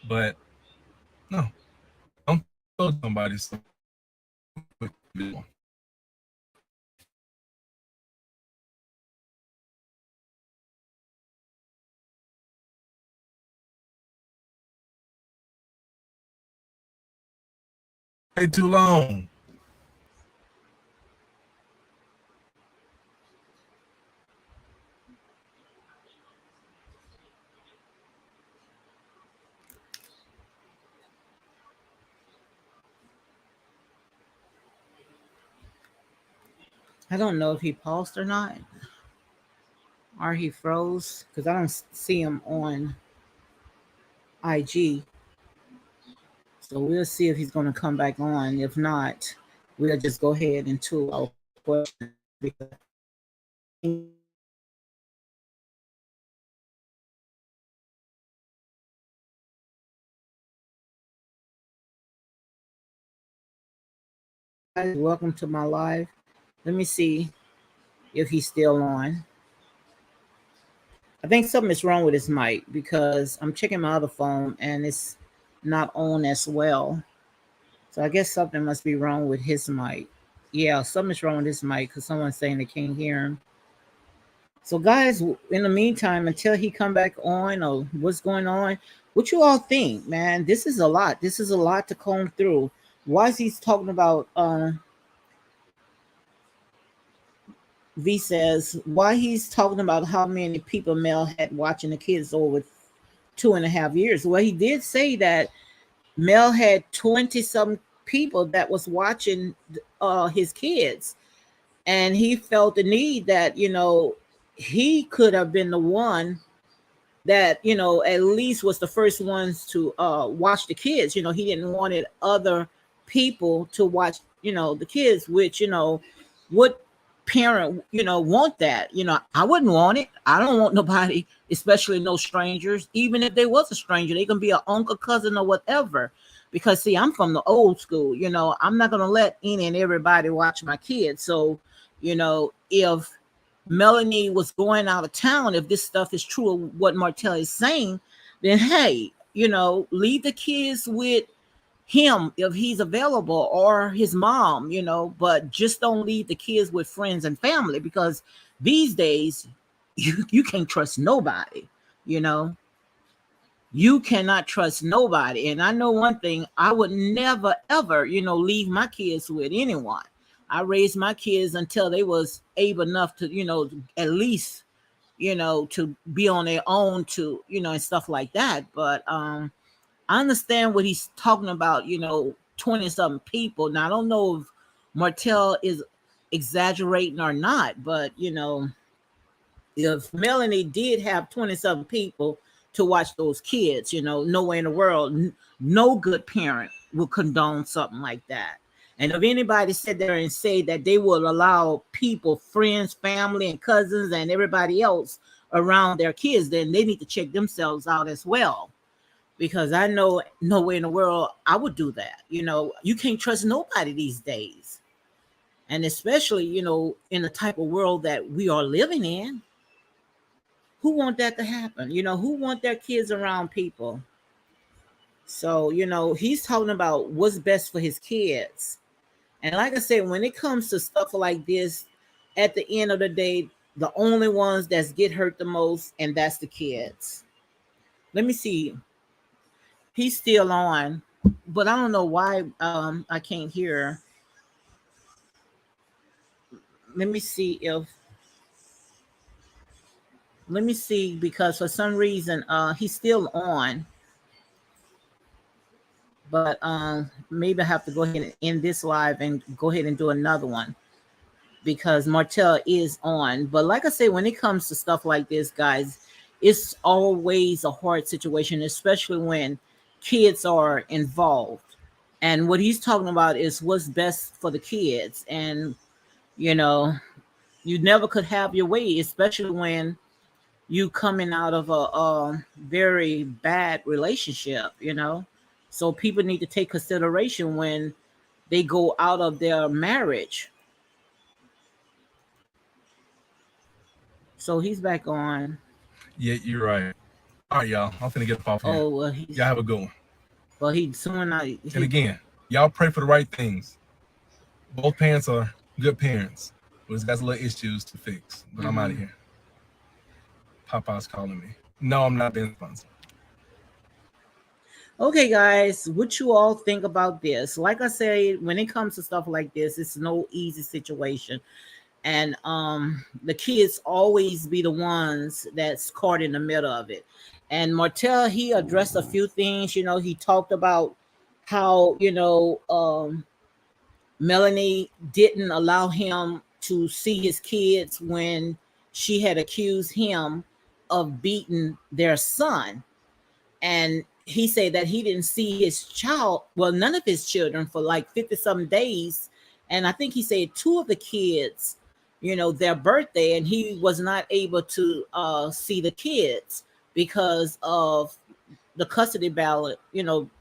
but no, don't tell somebody so. Way too long. I don't know if he paused or not, or he froze because I don't see him on IG. So we'll see if he's going to come back on. If not, we'll just go ahead into our question. Welcome to my live. Let me see if he's still on. I think something is wrong with his mic because I'm checking my other phone and it's not on as well. So I guess something must be wrong with his mic. Yeah, something's wrong with his mic because someone's saying they can't hear him. So guys, in the meantime, until he come back on or what's going on, what you all think, man? This is a lot. This is a lot to comb through. Why is he talking about V says why he's talking about how many people Mel had watching the kids over 2.5 years. Well, he did say that Mel had 20 some people that was watching his kids, and he felt the need that he could have been the one that at least was the first ones to watch the kids. He didn't wanted other people to watch the kids, which what parent want that. I wouldn't want it. I don't want nobody, especially no strangers. Even if they was a stranger, they can be an uncle, cousin, or whatever. Because see, I'm from the old school. I'm not gonna let any and everybody watch my kids. So if Melanie was going out of town, if this stuff is true of what Martell is saying, then hey, leave the kids with him if he's available, or his mom, but just don't leave the kids with friends and family, because these days you can't trust nobody. you know you cannot trust nobody. And I know one thing, I would never ever leave my kids with anyone. I raised my kids until they was able enough to at least to be on their own, to and stuff like that. But I understand what he's talking about, 20 something people. Now I don't know if Martell is exaggerating or not, but if Melanie did have 20 something people to watch those kids, no way in the world, no good parent would condone something like that. And if anybody sit there and say that they will allow people, friends, family, and cousins, and everybody else around their kids, then they need to check themselves out as well. Because I know no way in the world I would do that. You can't trust nobody these days. And especially, in the type of world that we are living in. Who want that to happen? Who want their kids around people? So, he's talking about what's best for his kids. And like I said, when it comes to stuff like this, at the end of the day, the only ones that get hurt the most, and that's the kids. Let me see. He's still on, but I don't know why I can't hear. let me see if let me see because for some reason he's still on, but maybe I have to go ahead and end this live and go ahead and do another one because Martell is on. But like I say, when it comes to stuff like this, guys, it's always a hard situation, especially when kids are involved. And what he's talking about is what's best for the kids. And, you know, you never could have your way, especially when you coming out of a very bad relationship, you know. So people need to take consideration when they go out of their marriage. So he's back on. Yeah, you're right. All right, y'all. I'm finna get up off here. Oh well, Y'all have a good one. he soon I And he, again, y'all pray for the right things. Both parents are good parents. But it's got some little issues to fix. But I'm out of here. Papa's calling me. No, I'm not being sponsored. Okay, guys, what you all think about this? Like I say, when it comes to stuff like this, it's no easy situation. And the kids always be the ones that's caught in the middle of it. And Martell, he addressed a few things. You know, he talked about how Melanie didn't allow him to see his kids when she had accused him of beating their son. And he said that he didn't see his child, well, none of his children for like 50 some days. And I think he said two of the kids, their birthday, and he was not able to see the kids because of the custody ballot,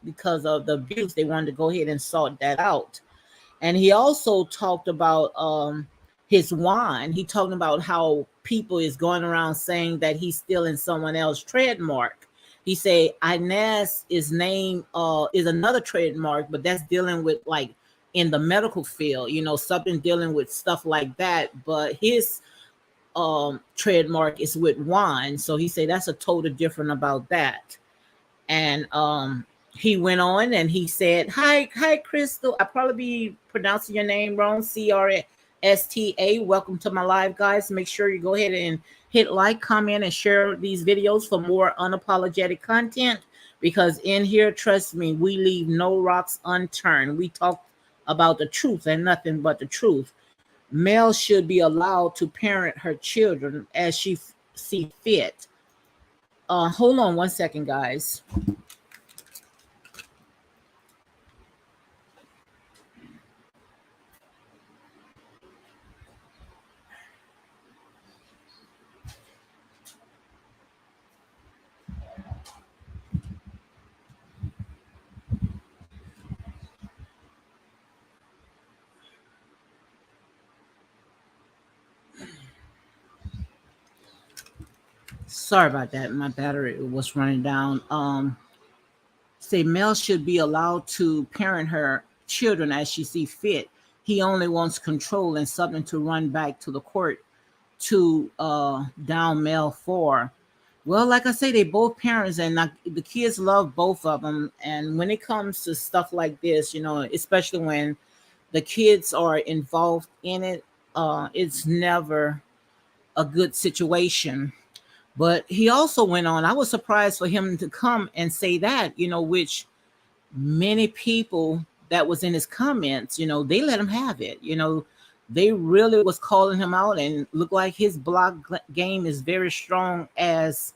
because of the abuse. They wanted to go ahead and sort that out. And he also talked about his wine. He talked about how people is going around saying that he's stealing someone else's trademark. He said Inez is name is another trademark, but that's dealing with like in the medical field, something dealing with stuff like that. But his trademark is with wine. So he said that's a total different about that. And he went on and he said, hi, Crystal. I probably be pronouncing your name wrong. CRSTA. Welcome to my live, guys. Make sure you go ahead and hit like, comment, and share these videos for more unapologetic content. Because in here, trust me, we leave no rocks unturned. We talk about the truth and nothing but the truth. Mel should be allowed to parent her children as she see fit. Hold on one second, guys. Sorry about that. My battery was running down. Say Mel should be allowed to parent her children as she see fit. He only wants control and something to run back to the court to down Mel for. Well, like I say, they both parents and the kids love both of them. And when it comes to stuff like this, especially when the kids are involved in it, it's never a good situation. But he also went on. I was surprised for him to come and say that, which many people that was in his comments, they let him have it. They really was calling him out and looked like his block game is very strong as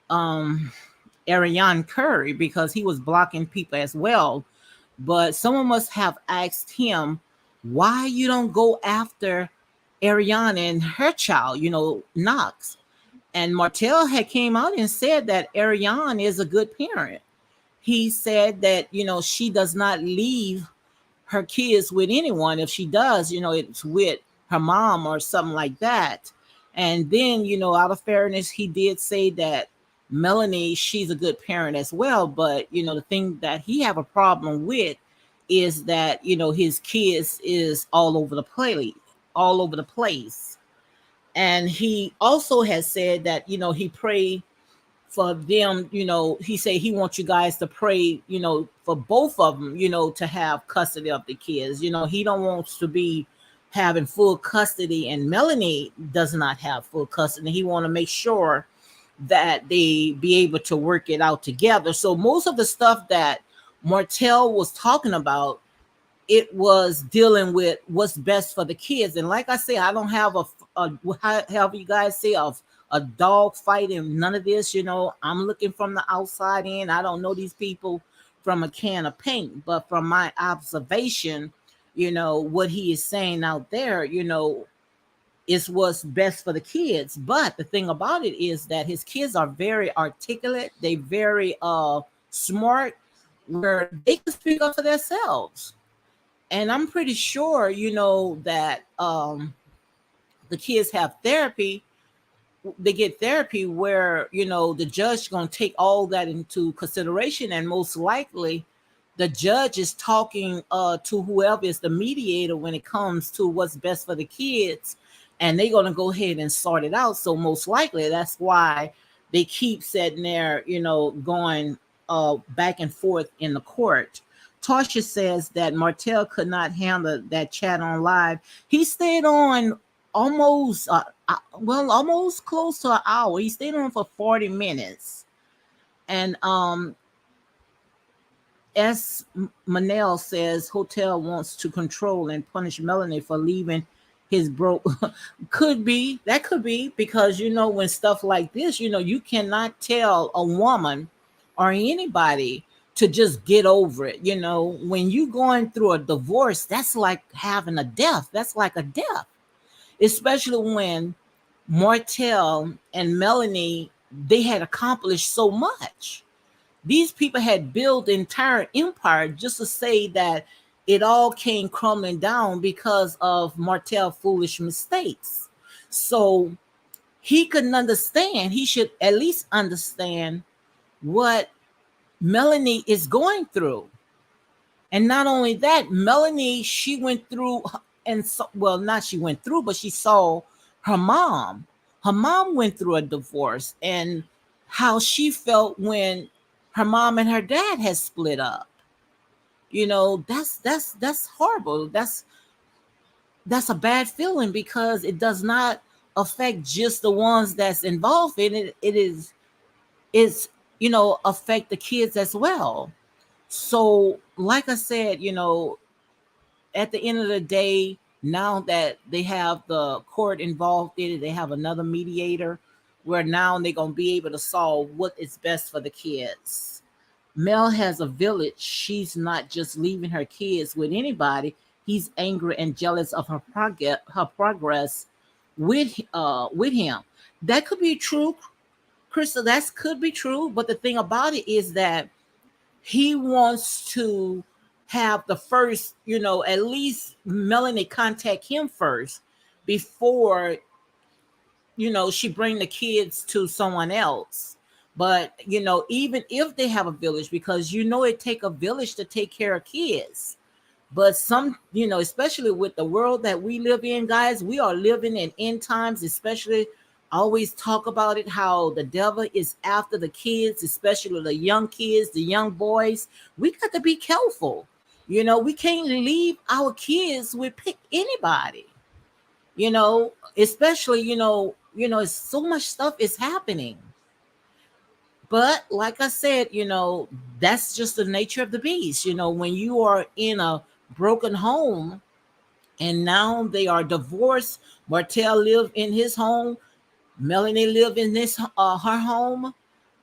Ariane Curry because he was blocking people as well. But someone must have asked him why you don't go after Ariane and her child, Knox. And Martell had came out and said that Ariane is a good parent. He said that, she does not leave her kids with anyone. If she does, it's with her mom or something like that. And then, out of fairness, he did say that Melanie, she's a good parent as well. But, the thing that he have a problem with is that, his kids is all over the place. And he also has said that, he prayed for them, he said he wants you guys to pray, for both of them, to have custody of the kids. He don't want to be having full custody, and Melanie does not have full custody. He want to make sure that they be able to work it out together. So most of the stuff that Martell was talking about, it was dealing with what's best for the kids. And like I say, I don't have however you guys say, a dog fight in none of this. I'm looking from the outside in. I don't know these people from a can of paint, but from my observation, what he is saying out there, is what's best for the kids. But the thing about it is that his kids are very articulate. They very smart, where they can speak up for themselves. And I'm pretty sure, that the kids have therapy. They get therapy where, the judge going to take all that into consideration. And most likely the judge is talking to whoever is the mediator when it comes to what's best for the kids. And they're going to go ahead and sort it out. So most likely that's why they keep sitting there, going back and forth in the court. Tasha says that Martell could not handle that chat on live. He stayed on almost, almost close to an hour. He stayed on for 40 minutes. And S. Manel says Hotel wants to control and punish Melanie for leaving his broke. Could be. That could be because, when stuff like this, you cannot tell a woman or anybody to just get over it. When you going through a divorce, that's like having a death. That's like a death, especially when Martell and Melanie, they had accomplished so much. These people had built entire empire, just to say that it all came crumbling down because of Martell's foolish mistakes. So he couldn't understand. He should at least understand what Melanie is going through. And not only that, Melanie, she went through, and so, well, not she went through, but she saw her mom. Her mom went through a divorce, and how she felt when her mom and her dad had split up. That's horrible. That's a bad feeling because it does not affect just the ones that's involved in it. It's affect the kids as well. So, like I said, at the end of the day, now that they have the court involved in it, they have another mediator where now they're going to be able to solve what is best for the kids. Mel has a village. She's not just leaving her kids with anybody. He's angry and jealous of her progress with him. That could be true, Crystal. That could be true. But the thing about it is that he wants to have the first, at least Melanie contact him first before, she bring the kids to someone else. But, even if they have a village, because, it take a village to take care of kids. But some, especially with the world that we live in, guys, we are living in end times, especially I always talk about it, how the devil is after the kids, especially the young kids, the young boys. We got to be careful. We can't leave our kids with pick anybody, especially, so much stuff is happening. But like I said, that's just the nature of the beast. When you are in a broken home and now they are divorced, Martell lived in his home, Melanie lived in this her home,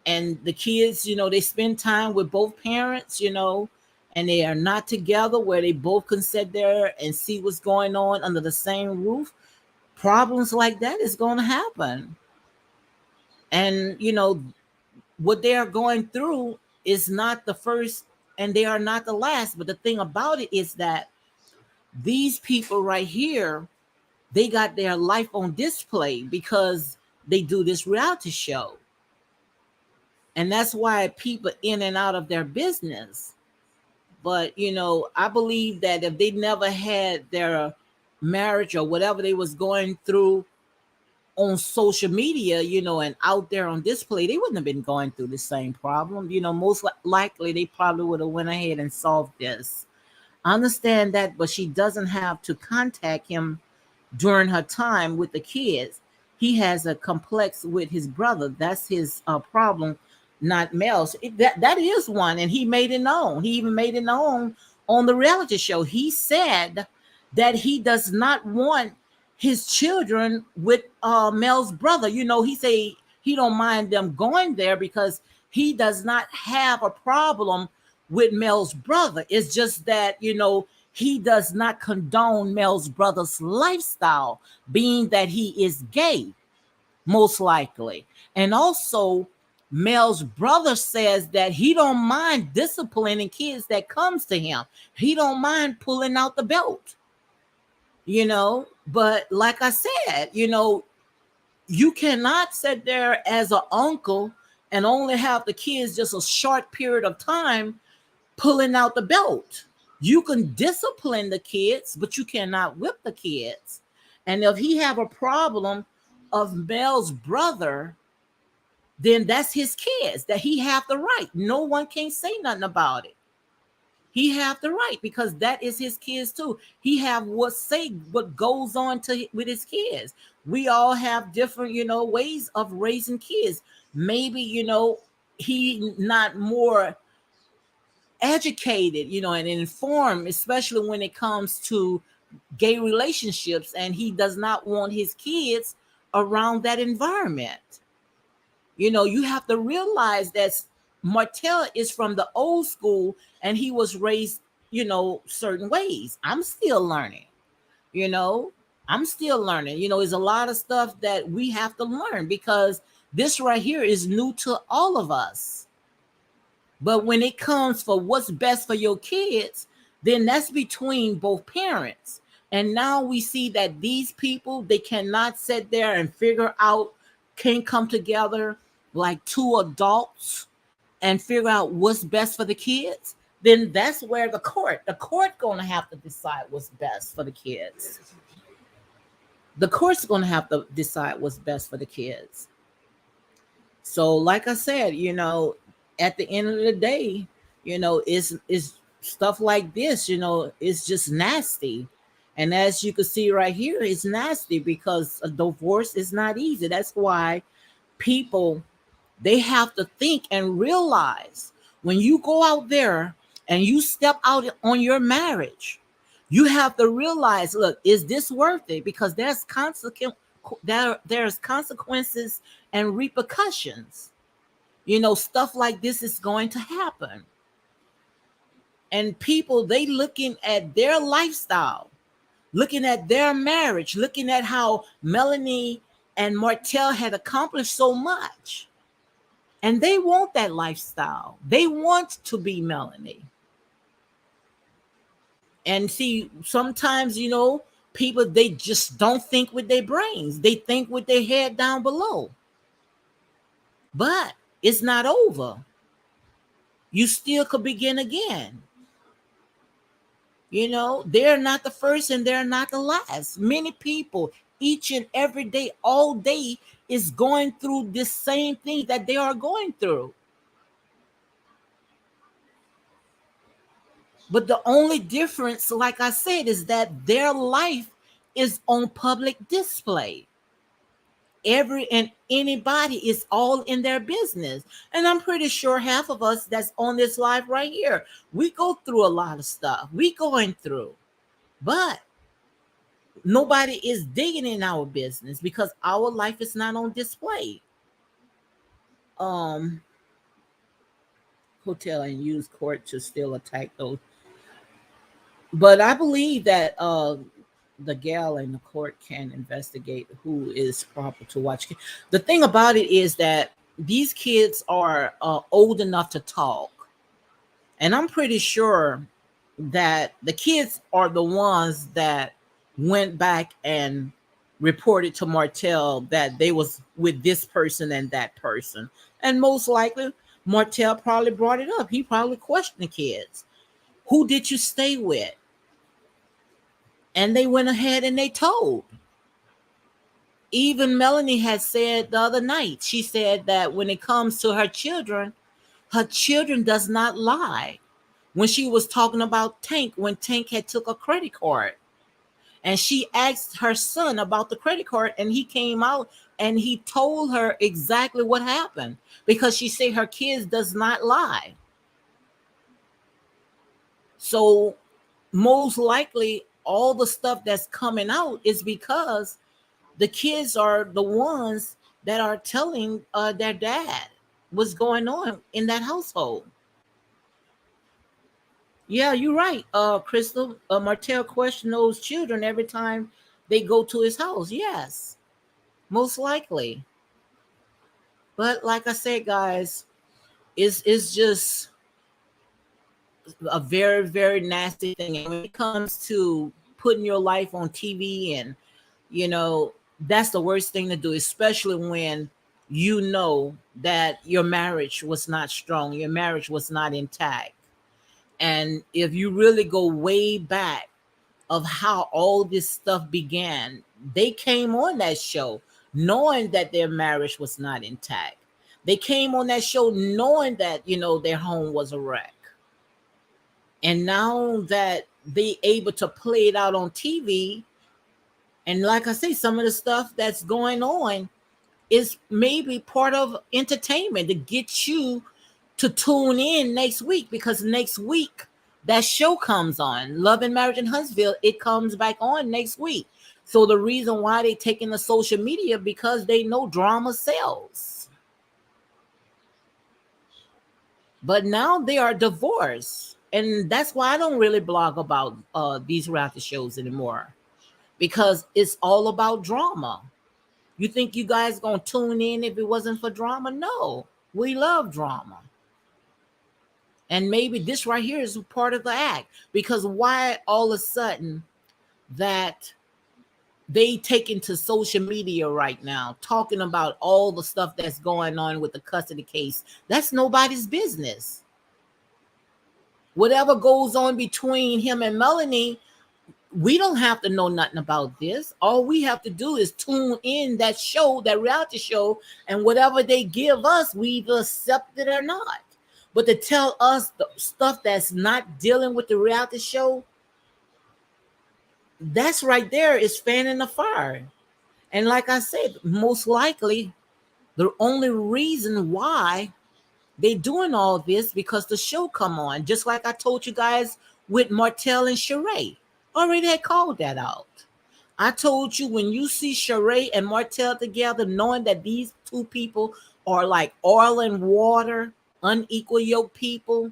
and the kids, they spend time with both parents, and they are not together where they both can sit there and see what's going on under the same roof. Problems like that is going to happen. And, what they are going through is not the first and they are not the last. But the thing about it is that these people right here, they got their life on display because they do this reality show. And that's why people in and out of their business. But, I believe that if they never had their marriage or whatever they was going through on social media, and out there on display, they wouldn't have been going through the same problem. Most likely they probably would have went ahead and solved this. I understand that, but she doesn't have to contact him during her time with the kids. He has a complex with his brother. That's his problem, not Mel's. That is one, and he made it known. He even made it known on the reality show. He said that he does not want his children with Mel's brother. He say he don't mind them going there because he does not have a problem with Mel's brother. It's just that he does not condone Mel's brother's lifestyle, being that he is gay, most likely. And also, Mel's brother says that he don't mind disciplining kids that comes to him. He don't mind pulling out the belt, But like I said, you cannot sit there as an uncle and only have the kids just a short period of time pulling out the belt. You can discipline the kids, but you cannot whip the kids. And if he have a problem of Mel's brother, then that's his kids, that he have the right. No one can say nothing about it. He have the right because that is his kids too. He have what goes on with his kids. We all have different, ways of raising kids. Maybe, he not more educated, and informed, especially when it comes to gay relationships, and he does not want his kids around that environment. You have to realize that Martell is from the old school and he was raised, certain ways. I'm still learning, you know, I'm still learning. There's a lot of stuff that we have to learn because this right here is new to all of us. But when it comes for what's best for your kids, then that's between both parents. And now we see that these people, they cannot sit there and figure out, can't come together like two adults and figure out what's best for the kids. Then that's where the court going to have to decide what's best for the kids. The court's going to have to decide what's best for the kids. So like I said, at the end of the day, is stuff like this, it's just nasty. And as you can see right here, it's nasty because a divorce is not easy. That's why people, they have to think and realize when you go out there and you step out on your marriage, you have to realize, look, is this worth it? Because there's consequences and repercussions. Stuff like this is going to happen. And people, they looking at their lifestyle, looking at their marriage, looking at how Melanie and Martell had accomplished so much. And they want that lifestyle. They want to be Melanie. And see, sometimes, people, they just don't think with their brains. They think with their head down below. But it's not over. You still could begin again. They're not the first and they're not the last. Many people, each and every day, all day, is going through this same thing that they are going through. But the only difference, like I said, is that their life is on public display. Every and anybody is all in their business. And I'm pretty sure half of us that's on this live right here, we go through a lot of stuff. We going through. But nobody is digging in our business because our life is not on display. Hotel and use court to still attack those. But I believe that the gal in the court can investigate who is proper to watch. The thing about it is that these kids are old enough to talk. And I'm pretty sure that the kids are the ones that went back and reported to Martell that they was with this person and that person. And most likely, Martell probably brought it up. He probably questioned the kids. Who did you stay with? And they went ahead and they told. Even Melanie had said the other night, she said that when it comes to her children does not lie. when she was talking about Tank, when Tank had took a credit card, and she asked her son about the credit card, and he came out and he told her exactly what happened, because she said her kids does not lie. So most likely all the stuff that's coming out is because the kids are the ones that are telling their dad what's going on in that household. Yeah, you're right, Crystal. Martell questioned those children every time they go to his house. Yes, most likely. But like I said, guys, it's just a very, very nasty thing. And when it comes to putting your life on TV, and you know, that's the worst thing to do, especially when you know that your marriage was not strong, your marriage was not intact. And if you really go way back of how all this stuff began, they came on that show knowing that their marriage was not intact. They came on that show knowing that, their home was a wreck. And now that they able to play it out on TV, and like I say, some of the stuff that's going on is maybe part of entertainment to get you to tune in next week, because next week that show comes on, Love and Marriage in Huntsville. It comes back on next week. So the reason why they taking the social media, because they know drama sells. But now they are divorced, and that's why I don't really blog about these reality shows anymore, because it's all about drama. You think you guys gonna tune in if it wasn't for drama? No, we love drama. And maybe this right here is part of the act, because why all of a sudden that they take into social media right now talking about all the stuff that's going on with the custody case? That's nobody's business. Whatever goes on between him and Melanie, we don't have to know nothing about this. All we have to do is tune in that show, that reality show, and whatever they give us, we either accept it or not. But to tell us the stuff that's not dealing with the reality show, that's right there is fanning the fire. And like I said, most likely the only reason why they doing all this, because the show come on, just like I told you guys with Martell and Sheree. Already had called that out. I told you, when you see Sheree and Martell together, knowing that these two people are like oil and water, unequal yoke people,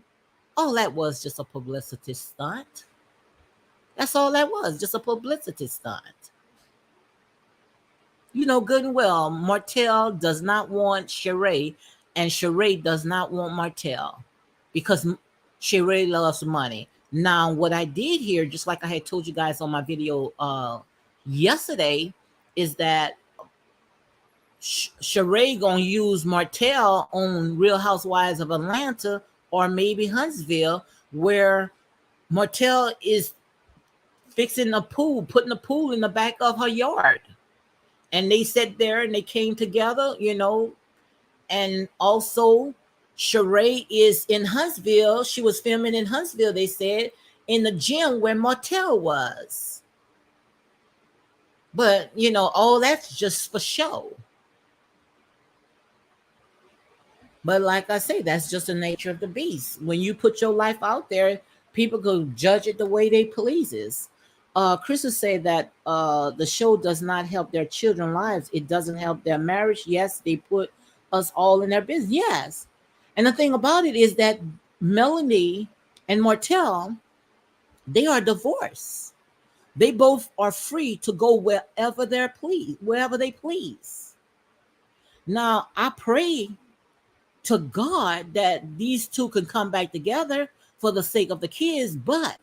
all that was just a publicity stunt. That's all that was, just a publicity stunt. You know good and well, Martell does not want Sheree, and Sheree does not want Martell, because Sheree loves money. Now, what I did here, just like I had told you guys on my video yesterday, is that Sheree gonna use Martell on Real Housewives of Atlanta, or maybe Huntsville, where Martell is fixing a pool, putting a pool in the back of her yard. And they sat there and they came together, and also Sheree is in Huntsville. She was filming in Huntsville, they said, in the gym where Martell was. But, all that's just for show. But like I say, that's just the nature of the beast. When you put your life out there, people could judge it the way they pleases. Chris said that the show does not help their children's lives. It doesn't help their marriage. Yes, they put us all in their business. Yes. And the thing about it is that Melanie and Martell, they are divorced. They both are free to go wherever they please. Now, I pray to God that these two can come back together for the sake of the kids, but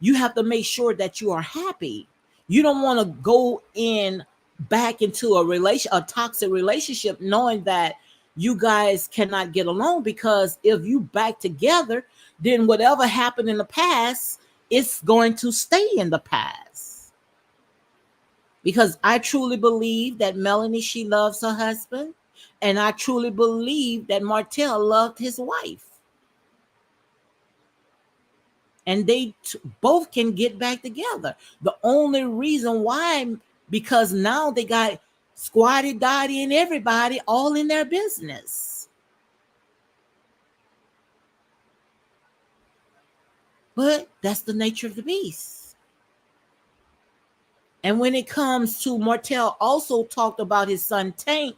you have to make sure that you are happy. You don't want to go in back into a toxic relationship, knowing that you guys cannot get along, because if you back together, then whatever happened in the past, it's going to stay in the past. Because I truly believe that Melanie, she loves her husband, and I truly believe that Martell loved his wife. and they both can get back together. The only reason why, because now they got Squatty Dotty and everybody all in their business. But that's the nature of the beast. And when it comes to Martell, also talked about his son Tank.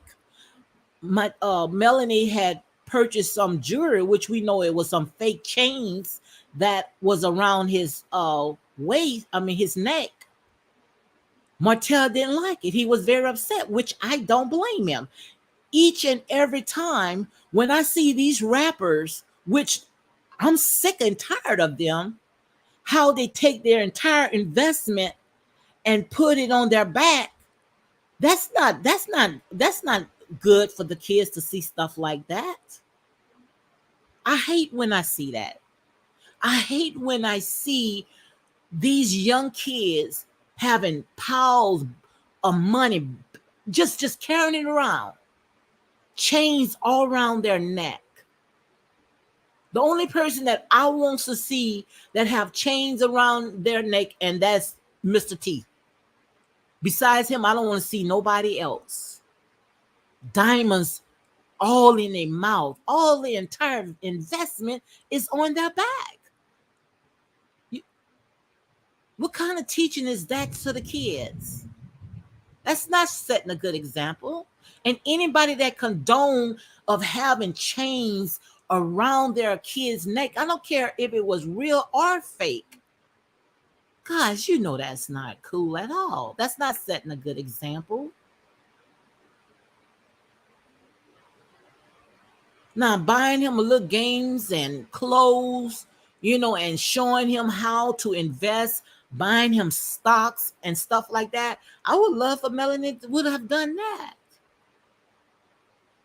Melanie had purchased some jewelry, which we know it was some fake chains that was around his waist, his neck. Martell didn't like it. He was very upset, which I don't blame him. Each and every time when I see these rappers, which I'm sick and tired of them, how they take their entire investment and put it on their back. That's not good for the kids to see stuff like that. I hate when I see that. I hate when I see these young kids having piles of money, just carrying it around, chains all around their neck. The only person that I want to see that have chains around their neck, and that's Mr. T. Besides him, I don't want to see nobody else. Diamonds all in their mouth. All the entire investment is on their back. What kind of teaching is that to the kids? That's not setting a good example. And anybody that condone of having chains around their kid's neck, I don't care if it was real or fake. Guys, you know that's not cool at all. That's not setting a good example. Now, buying him a little games and clothes, and showing him how to invest, buying him stocks and stuff like that. I would love for Melanie would have done that.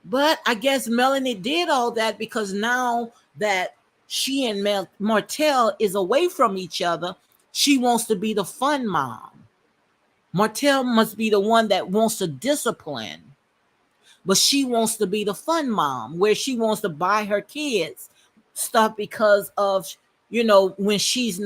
But I guess Melanie did all that because now that she and Martell is away from each other, she wants to be the fun mom. Martell must be the one that wants to discipline. But she wants to be the fun mom where she wants to buy her kids stuff because of, when she's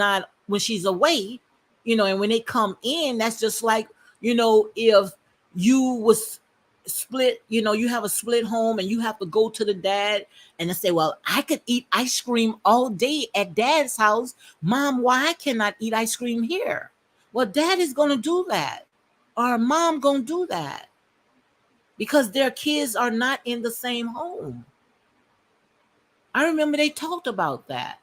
away, and when they come in, that's just like, if you was split, you have a split home and you have to go to the dad and they say, well, I could eat ice cream all day at dad's house. Mom, why I cannot eat ice cream here? Well, dad is going to do that. Or mom going to do that. Because their kids are not in the same home. I remember they talked about that.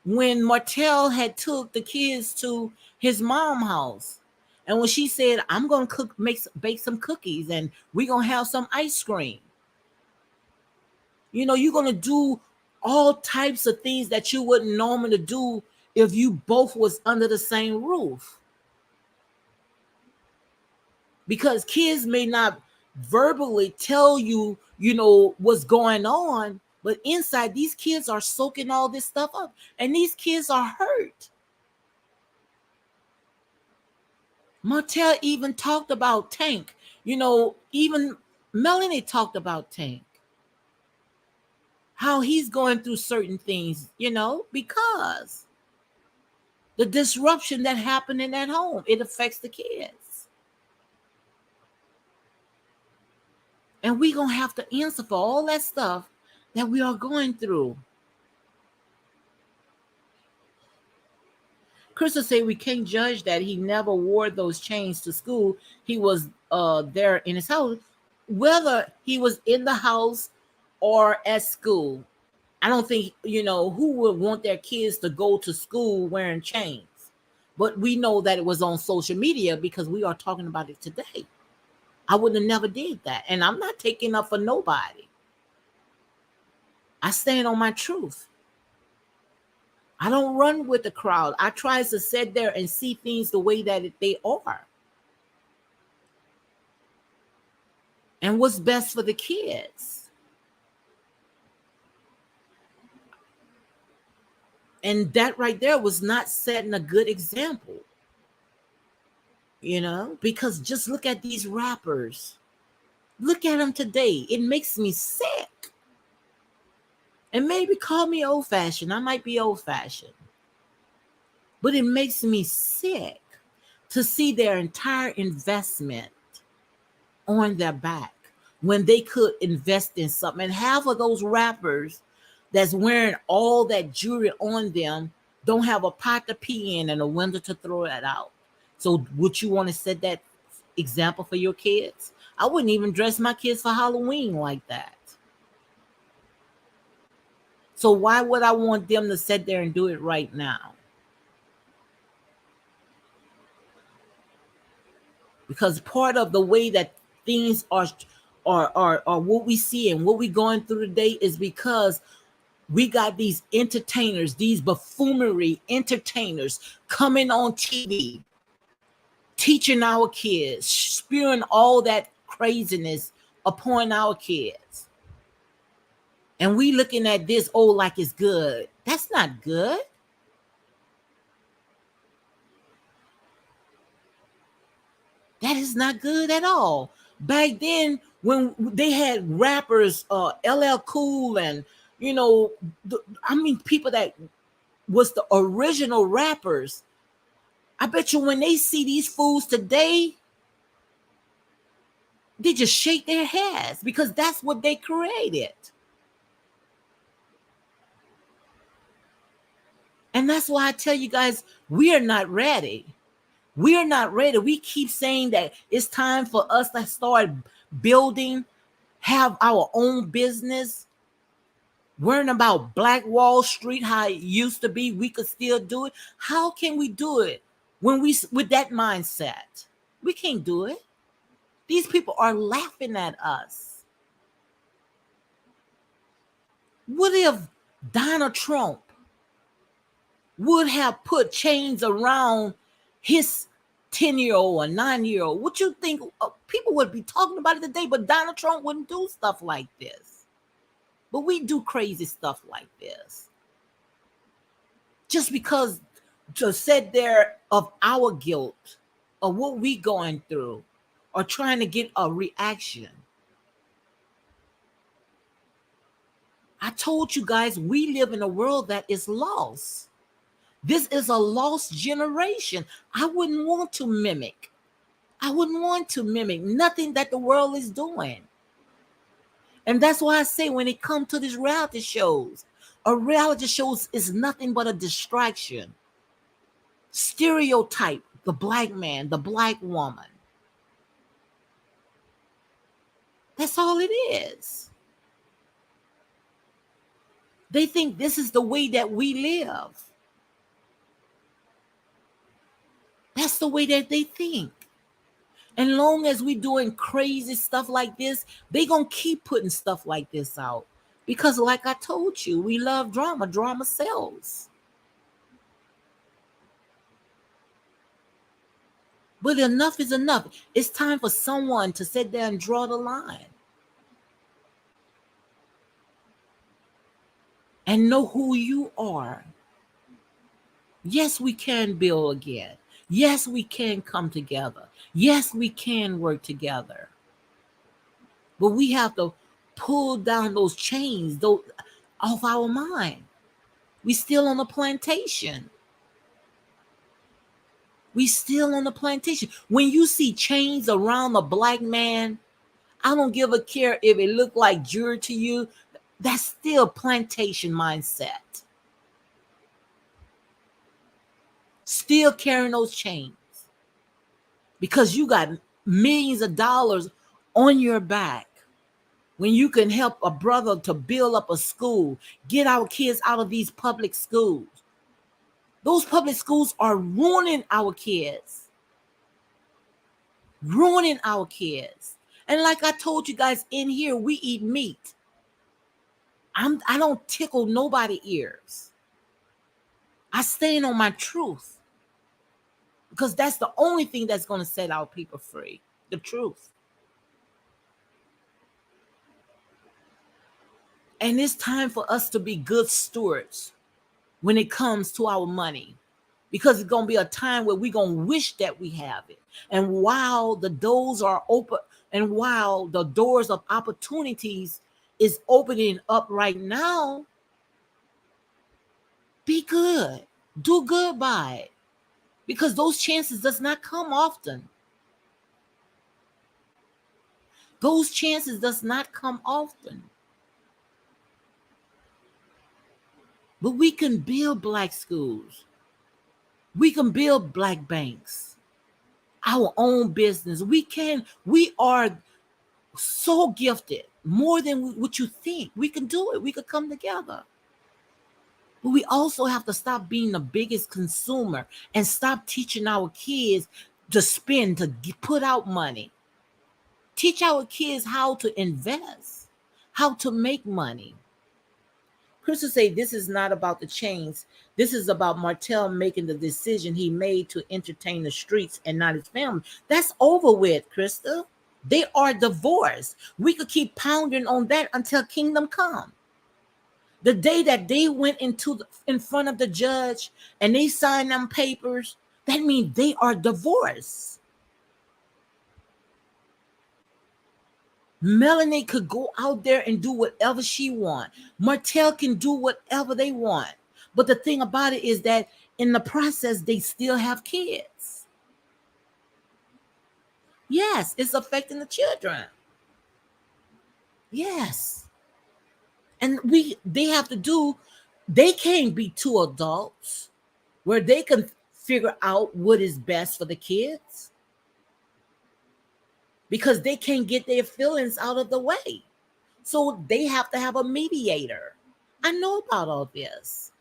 When Martell had took the kids to his mom's house. And when she said, I'm going to bake some cookies and we're going to have some ice cream. You're going to do all types of things that you wouldn't normally do if you both was under the same roof. Because kids may not verbally tell you, what's going on, but inside these kids are soaking all this stuff up, and these kids are hurt. Martell even talked about Tank. Even Melanie talked about Tank. How he's going through certain things, because the disruption that happened in that home, it affects the kids. And we're going to have to answer for all that stuff that we are going through. Crystal said we can't judge that he never wore those chains to school. He was there in his house. Whether he was in the house or at school, I don't think, who would want their kids to go to school wearing chains. But we know that it was on social media because we are talking about it today. I would have never did that. And I'm not taking up for nobody. I stand on my truth. I don't run with the crowd. I try to sit there and see things the way that they are. And what's best for the kids. And that right there was not setting a good example. Because just look at these rappers. Look at them today. It makes me sick. And maybe call me old-fashioned. I might be old-fashioned. But it makes me sick to see their entire investment on their back when they could invest in something. And half of those rappers that's wearing all that jewelry on them don't have a pot to pee in and a window to throw it out. So would you want to set that example for your kids? I wouldn't even dress my kids for Halloween like that. So why would I want them to sit there and do it right now? Because part of the way that things are what we see and what we're going through today is because we got these entertainers, these buffoonery entertainers coming on TV, teaching our kids, spewing all that craziness upon our kids. And we looking at this, oh, like it's good. That's not good. That is not good at all. Back then, when they had rappers, LL Cool, and people that was the original rappers. I bet you when they see these fools today, they just shake their heads because that's what they created. And that's why I tell you guys, we are not ready. We are not ready. We keep saying that it's time for us to start building, have our own business, worrying about Black Wall Street, how it used to be. We could still do it. How can we do it when we with that mindset? We can't do it. These people are laughing at us. What if Donald Trump would have put chains around his 10-year-old or 9-year-old? What you think people would be talking about it today? But Donald Trump wouldn't do stuff like this. But we do crazy stuff like this. Just because to sit there of our guilt, of what we going through, or trying to get a reaction. I told you guys, we live in a world that is lost. This is a lost generation. I wouldn't want to mimic. I wouldn't want to mimic nothing that the world is doing. And that's why I say when it comes to these reality shows, a reality shows is nothing but a distraction. Stereotype the black man, the black woman. That's all it is. They think this is the way that we live. That's the way that they think. And long as we doing crazy stuff like this, they gonna keep putting stuff like this out. Because like I told you, we love drama. Drama sells. But enough is enough. It's time for someone to sit there and draw the line. And know who you are. Yes, we can build again. Yes, we can come together. Yes, we can work together. But we have to pull down those chains off our mind. We still on the plantation. We still on the plantation. When you see chains around a black man, I don't give a care if it look like jewelry to you. That's still plantation mindset. Still carrying those chains. Because you got millions of dollars on your back. When you can help a brother to build up a school, get our kids out of these public schools. Those public schools are ruining our kids. Ruining our kids. And like I told you guys, in here, we eat meat. I don't tickle nobody's ears. I stand on my truth. Because that's the only thing that's going to set our people free. The truth. And it's time for us to be good stewards when it comes to our money. Because it's going to be a time where we're going to wish that we have it. And while the doors are open, and while the doors of opportunities is opening up right now, be good. Do good by it, because those chances does not come often. Those chances does not come often. But we can build black schools. We can build black banks. Our own business. We are so gifted, more than what you think. We can do it. We could come together. But we also have to stop being the biggest consumer and stop teaching our kids to spend, to put out money. Teach our kids how to invest, how to make money. Chris will say this is not about the chains. This is about Martell making the decision he made to entertain the streets and not his family. That's over with, Krista. They are divorced. We could keep pounding on that until kingdom come. The day that they went in front of the judge and they signed them papers, that means they are divorced. Melanie could go out there and do whatever she wants. Martell can do whatever they want. But the thing about it is that in the process, they still have kids. Yes, it's affecting the children. Yes. And they can't be two adults where they can figure out what is best for the kids, because they can't get their feelings out of the way. So they have to have a mediator. I know about all this.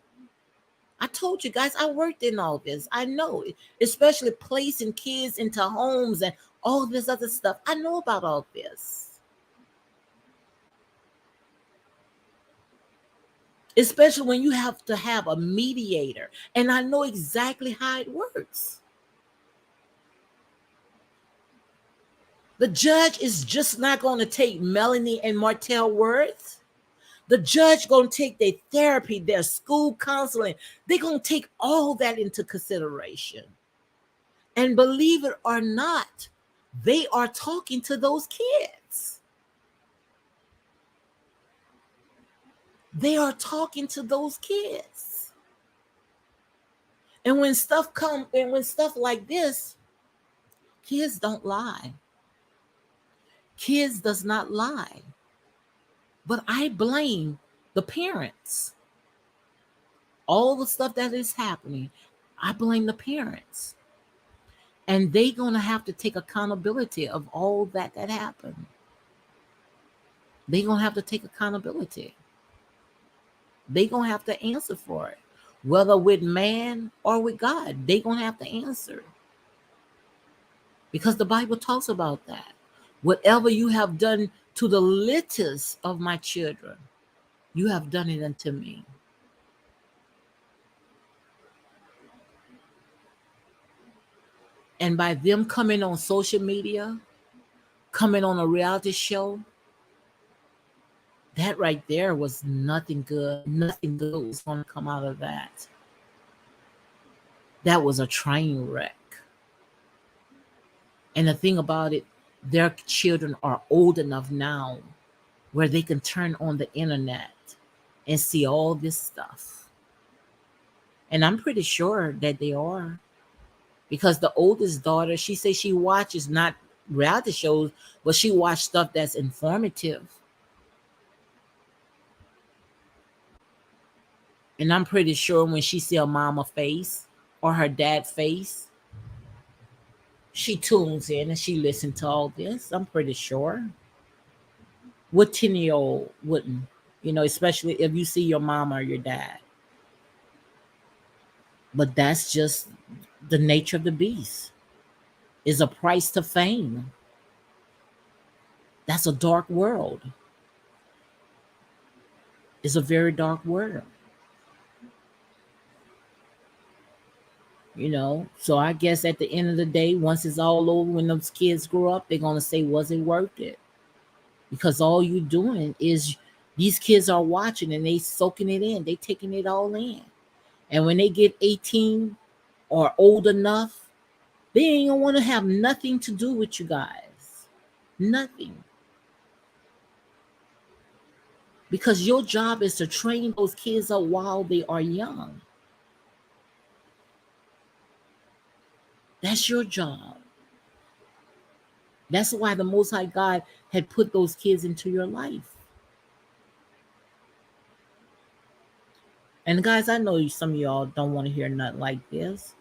I told you guys, I worked in all this. I know, especially placing kids into homes and all this other stuff. I know about all this. Especially when you have to have a mediator. And I know exactly how it works. The judge is just not going to take Melanie and Martell words. The judge going to take their therapy, their school counseling. They're going to take all that into consideration. And believe it or not, they are talking to those kids. They are talking to those kids. And when stuff like this, kids don't lie. Kids does not lie. But I blame the parents. All the stuff that is happening, I blame the parents. And they're going to have to take accountability of all that happened. They're going to have to take accountability. They're going to have to answer for it. Whether with man or with God, they're going to have to answer. Because the Bible talks about that. Whatever you have done to the littlest of my children, you have done it unto me. And by them coming on social media, coming on a reality show, that right there was nothing good. Nothing good was going to come out of that. That was a train wreck. And the thing about it, their children are old enough now where they can turn on the internet and see all this stuff. And I'm pretty sure that they are. Because the oldest daughter, she says she watches not reality shows, but she watches stuff that's informative. And I'm pretty sure when she see a mama face or her dad face, she tunes in and she listens to all this. I'm pretty sure. What 10-year-old wouldn't? Especially if you see your mama or your dad. But that's just the nature of the beast. Is a price to fame. That's a dark world. It's a very dark world. So I guess at the end of the day, once it's all over, when those kids grow up, they're going to say, was it worth it? Because all you're doing is these kids are watching and they soaking it in. They taking it all in. And when they get 18 or old enough, they ain't going to want to have nothing to do with you guys. Nothing. Because your job is to train those kids up while they are young. That's your job. That's why the Most High God had put those kids into your life. And guys, I know some of y'all don't want to hear nothing like this.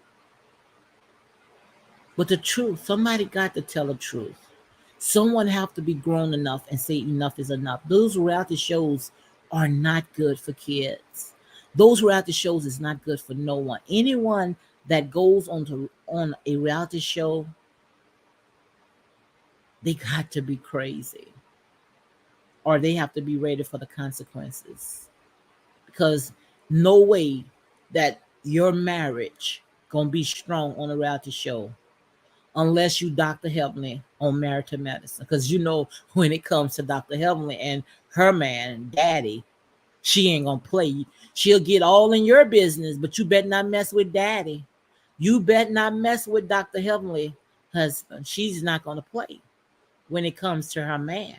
But the truth, somebody got to tell the truth. Someone have to be grown enough and say enough is enough. Those reality shows are not good for kids. Those reality shows is not good for no one. Anyone that goes on a reality show, they got to be crazy. Or they have to be ready for the consequences. Because no way that your marriage gonna be strong on a reality show unless you Dr. Heavenly on Married to Medicine. Because you know when it comes to Dr. Heavenly and her man, daddy, she ain't gonna play. She'll get all in your business, but you better not mess with daddy. You better not mess with Dr. Heavenly husband. She's not gonna play when it comes to her man.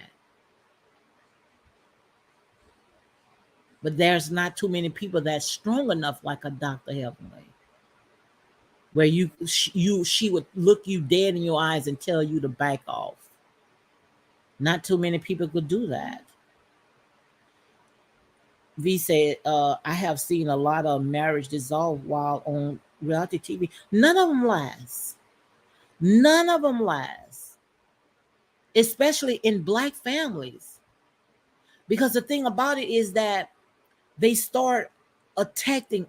But there's not too many people that's strong enough like a Dr. Heavenly, where she would look you dead in your eyes and tell you to back off. Not too many people could do that. V said, I have seen a lot of marriage dissolve while on reality TV. None of them last. None of them last. Especially in black families. Because the thing about it is that they start attacking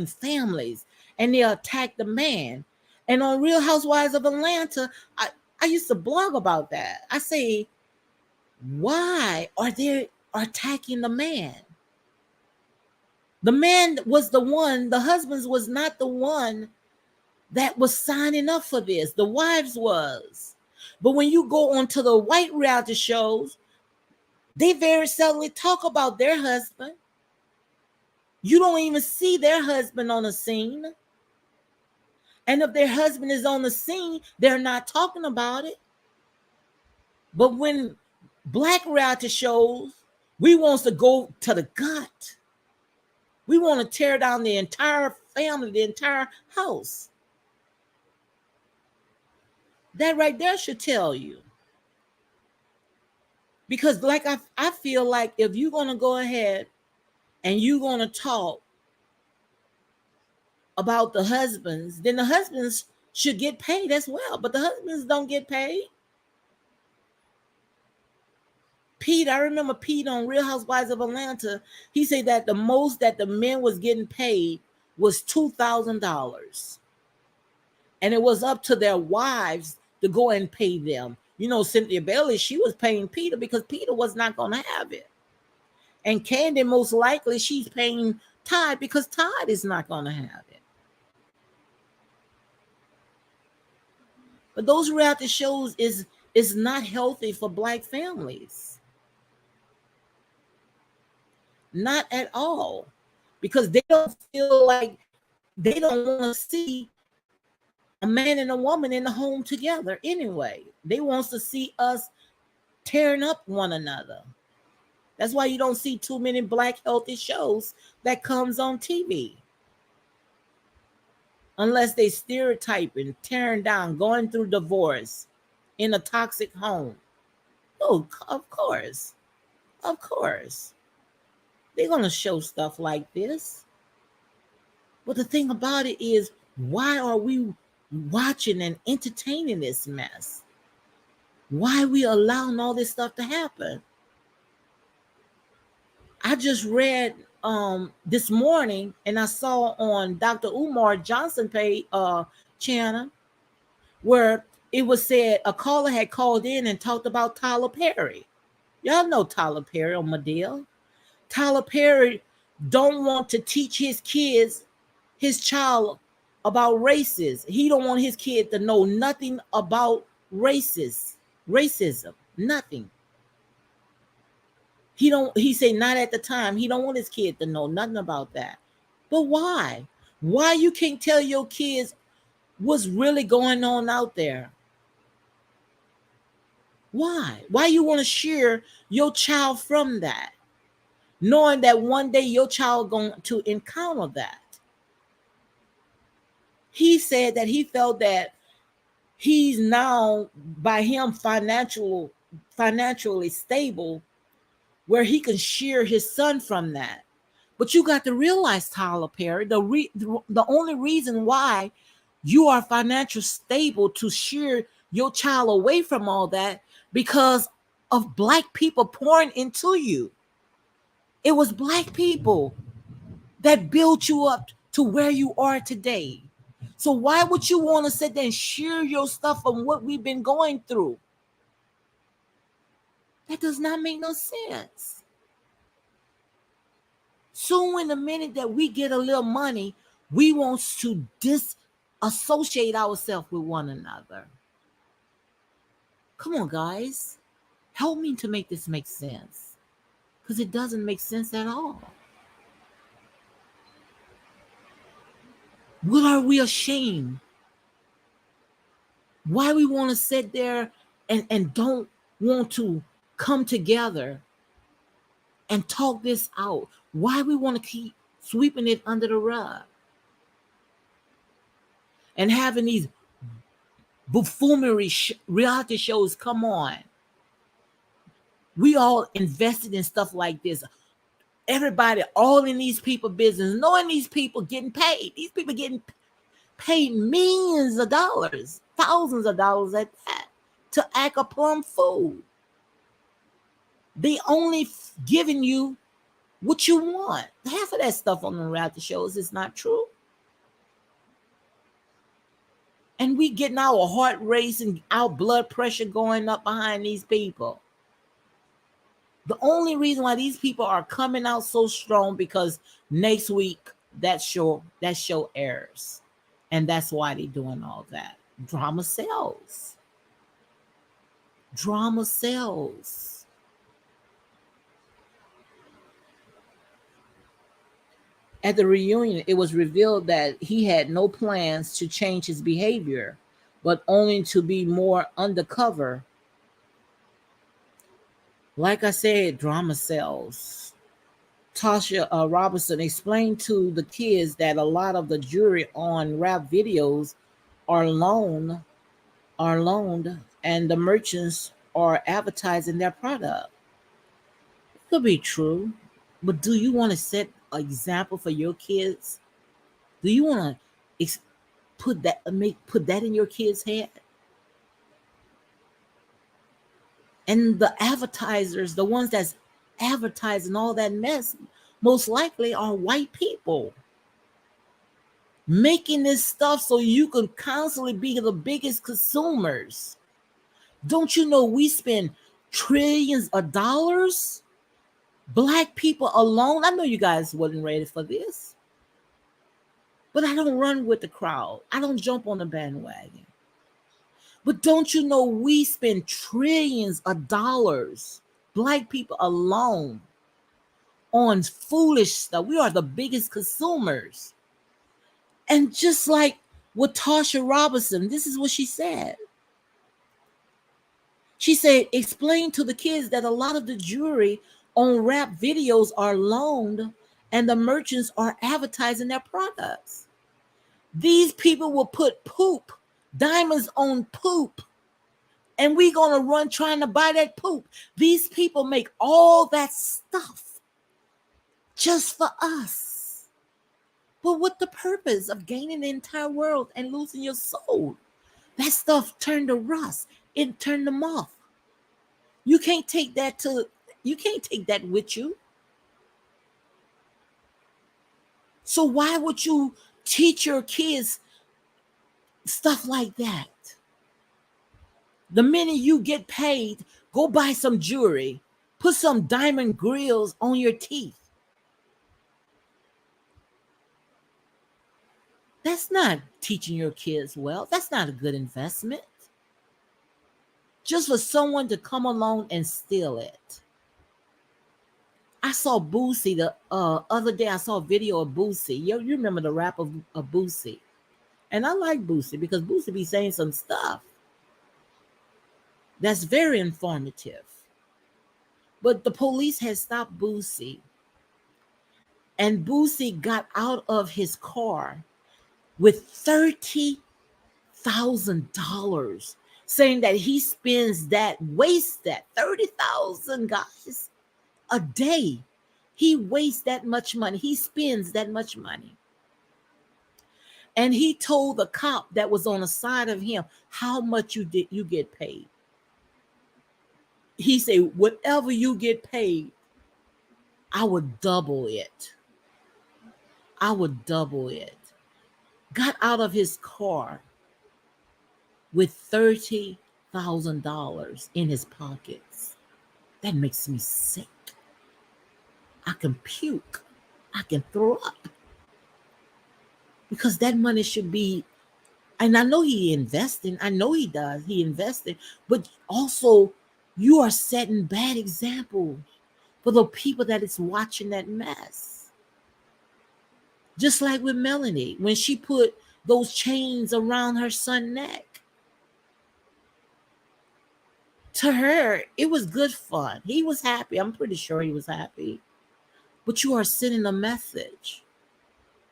families, and they attack the man. And on Real Housewives of Atlanta, I used to blog about that. I say, why are they attacking the man? The man was the one, the husbands was not the one that was signing up for this. The wives was. But when you go onto the white reality shows, they very seldomly talk about their husband. You don't even see their husband on the scene. And if their husband is on the scene, they're not talking about it. But when black reality shows, we want to go to the gut. We want to tear down the entire family, the entire house. That right there should tell you. Because like I feel like if you're going to go ahead and you're going to talk about the husbands, then the husbands should get paid as well. But the husbands don't get paid. Pete, I remember Pete on Real Housewives of Atlanta. He said that the most that the men was getting paid was $2,000. And it was up to their wives to go and pay them. You know, Cynthia Bailey, she was paying Peter because Peter was not going to have it. And Candy, most likely, she's paying Todd because Todd is not going to have it. But those reality shows is not healthy for black families. Not at all. Because they don't feel like they don't want to see a man and a woman in the home together anyway. They want to see us tearing up one another. That's why you don't see too many black healthy shows that comes on TV. Unless they stereotyping, tearing down, going through divorce in a toxic home. Oh, of course. Of course. They're going to show stuff like this. But the thing about it is, why are we watching and entertaining this mess? Why are we allowing all this stuff to happen? I just read this morning, and I saw on Dr. Umar Johnson page channel where it was said a caller had called in and talked about Tyler Perry. Y'all know Tyler Perry on Medill. Tyler Perry don't want to teach his kids, his child, about races. He don't want his kid to know nothing about racism, nothing. He say not at the time. He don't want his kid to know nothing about that. But why? Why you can't tell your kids what's really going on out there? Why? Why you want to shear your child from that? Knowing that one day your child going to encounter that. He said that he felt that he's now, by him financially stable, where he can shear his son from that. But you got to realize, Tyler Perry, the only reason why you are financially stable to shear your child away from all that, because of black people pouring into you. It was black people that built you up to where you are today. So why would you want to sit there and shear your stuff from what we've been going through? That does not make no sense. Soon, in the minute that we get a little money, we want to disassociate ourselves with one another. Come on, guys. Help me to make this make sense. Because it doesn't make sense at all. What are we ashamed? Why we want to sit there and don't want to come together and talk this out? Why we want to keep sweeping it under the rug? And having these buffoonery reality shows come on. We all invested in stuff like this. Everybody, all in these people business, knowing these people getting paid. These people getting paid millions of dollars, thousands of dollars at that, to act a plum fool. They only giving you what you want. Half of that stuff on the reality shows is not true. And we getting our heart racing, our blood pressure going up behind these people. The only reason why these people are coming out so strong because next week that show airs. And that's why they're doing all that. Drama sells. Drama sells. At the reunion, it was revealed that he had no plans to change his behavior, but only to be more undercover. Like I said, drama sells. Tasha Robinson explained to the kids that a lot of the jewelry on rap videos are loaned, and the merchants are advertising their product. It could be true, but do you want to set an example for your kids? Do you want to put that in your kids' head? And the advertisers, the ones that's advertising all that mess, most likely are white people making this stuff so you can constantly be the biggest consumers. Don't you know we spend trillions of dollars? Black people alone. I know you guys wasn't ready for this, but I don't run with the crowd. I don't jump on the bandwagon. But don't you know we spend trillions of dollars, black people alone, on foolish stuff? We are the biggest consumers. And just like with Tasha Robinson, this is what she said. She said, explain to the kids that a lot of the jewelry on rap videos are loaned and the merchants are advertising their products. These people will put poop, diamonds on poop, and we gonna run trying to buy that poop. These people make all that stuff just for us. But what the purpose of gaining the entire world and losing your soul? That stuff turned to rust. It turned to moth. You can't take that with you. So why would you teach your kids stuff like that? The minute you get paid, go buy some jewelry, put some diamond grills on your teeth. That's not teaching your kids well. That's not a good investment. Just for someone to come along and steal it. I saw Boosie the other day. I saw a video of Boosie. You remember the rap of Boosie. And I like Boosie because Boosie be saying some stuff that's very informative. But the police had stopped Boosie. And Boosie got out of his car with $30,000, saying that he spends that, wastes that 30,000, guys, a day. He wastes that much money. He spends that much money. And he told the cop that was on the side of him, how much you get paid. He said, whatever you get paid, I would double it. I would double it. Got out of his car with $30,000 in his pockets. That makes me sick. I can puke. I can throw up. Because that money should be, and I know he investing. I know he does. He invested. But also, you are setting bad examples for the people that is watching that mess. Just like with Melanie, when she put those chains around her son's neck. To her, it was good fun. He was happy. I'm pretty sure he was happy. But you are sending a message.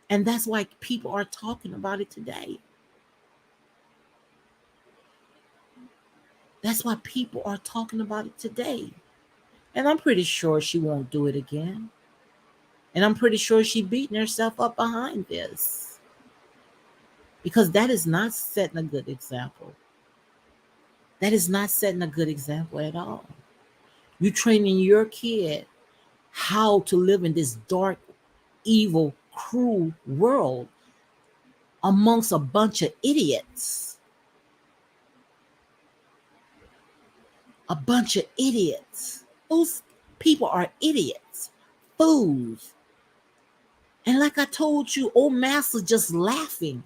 And that's why people are talking about it today. That's why people are talking about it today. And I'm pretty sure she won't do it again. And I'm pretty sure she's beating herself up behind this. Because that is not setting a good example. That is not setting a good example at all. You're training your kid how to live in this dark, evil, cruel world amongst a bunch of idiots. A bunch of idiots. Those people are idiots, fools. And like I told you, old master just laughing.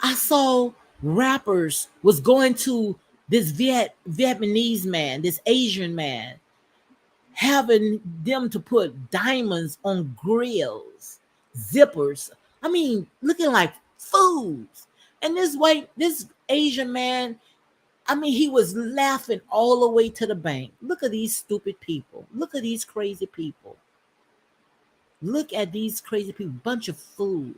I saw rappers was going to this Vietnamese man, this Asian man, having them to put diamonds on grills, zippers. I mean, looking like fools. And this Asian man, I mean, he was laughing all the way to the bank. Look at these stupid people. Look at these crazy people. Look at these crazy people, bunch of fools.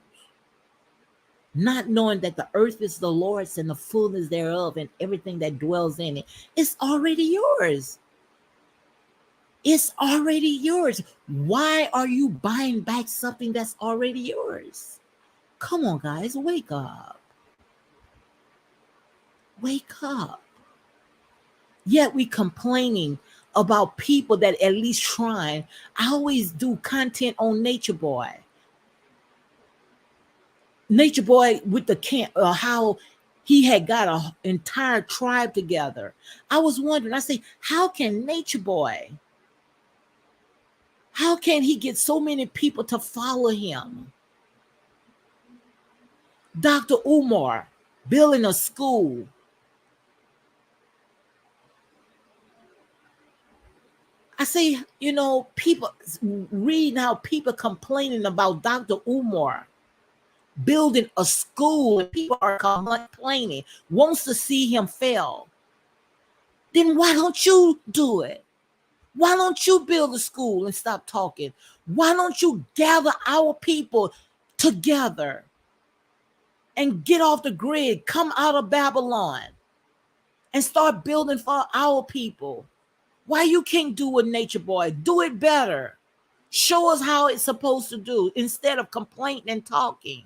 Not knowing that the earth is the Lord's and the fullness thereof and everything that dwells in it. It's already yours. It's already yours. Why are you buying back something that's already yours? Come on, guys, wake up. Wake up. Yet we complaining about people that at least trying. I always do content on Nature Boy. Nature Boy with the camp, how he had got an entire tribe together. I was wondering, I say, how can Nature Boy, how can he get so many people to follow him? Dr. Umar building a school. I say, people read how people complaining about Dr. Umar building a school and people are complaining, wants to see him fail. Then why don't you do it? Why don't you build a school and stop talking? Why don't you gather our people together and get off the grid, come out of Babylon and start building for our people? Why you can't do what Nature Boy? Do it better. Show us how it's supposed to do instead of complaining and talking.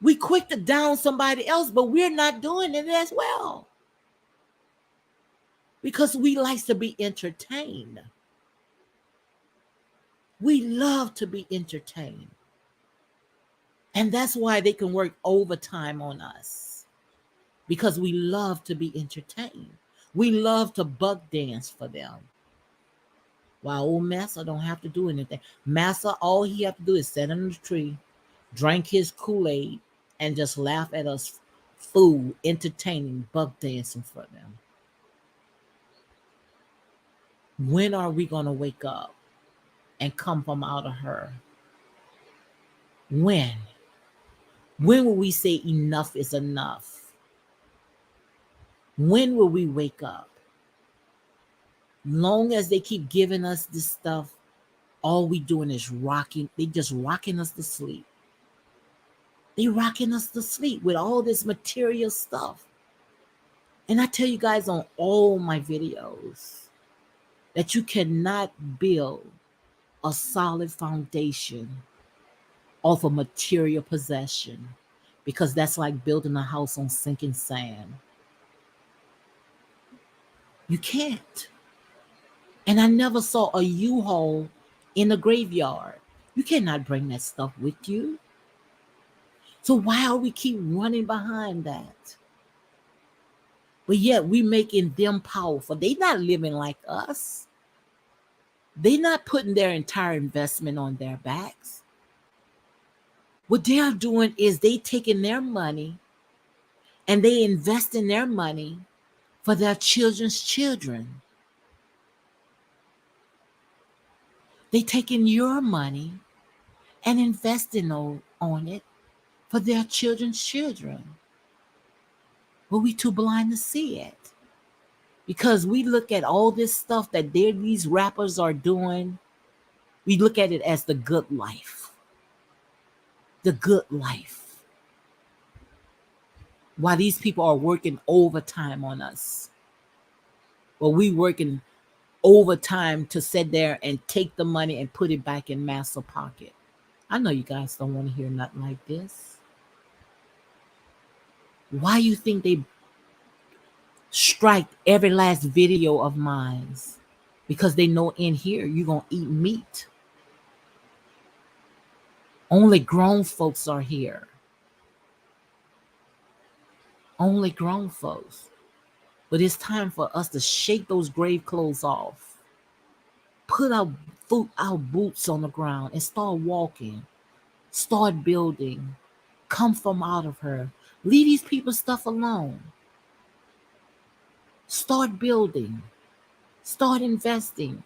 We quick to down somebody else, but we're not doing it as well. Because we like to be entertained. We love to be entertained. And that's why they can work overtime on us. Because we love to be entertained. We love to buck dance for them. While old Massa don't have to do anything. Massa, all he have to do is sit under the tree, drink his Kool-Aid, and just laugh at us fool, entertaining, buck dancing for them. When are we going to wake up and come from out of her? When? When will we say enough is enough? When will we wake up? Long as they keep giving us this stuff, all we doing is rocking. They just rocking us to sleep. They rocking us to sleep with all this material stuff. And I tell you guys on all my videos that you cannot build a solid foundation off of material possession, because that's like building a house on sinking sand. You can't. And I never saw a U-Haul in a graveyard. You cannot bring that stuff with you. So why are we keep running behind that? But yet we making them powerful. They not living like us. They not putting their entire investment on their backs. What they are doing is they taking their money and they investing their money for their children's children. They taking your money and investing on it for their children's children. But we too blind to see it. Because we look at all this stuff that these rappers are doing, we look at it as the good life. The good life. While these people are working overtime on us. Well, we working overtime to sit there and take the money and put it back in massa pocket. I know you guys don't want to hear nothing like this. Why you think they strike every last video of mine? Because they know in here you're going to eat meat. Only grown folks are here. Only grown folks. But it's time for us to shake those grave clothes off. Put our boots on the ground and start walking. Start building. Come from out of her. Leave these people's stuff alone. Start building. Start investing.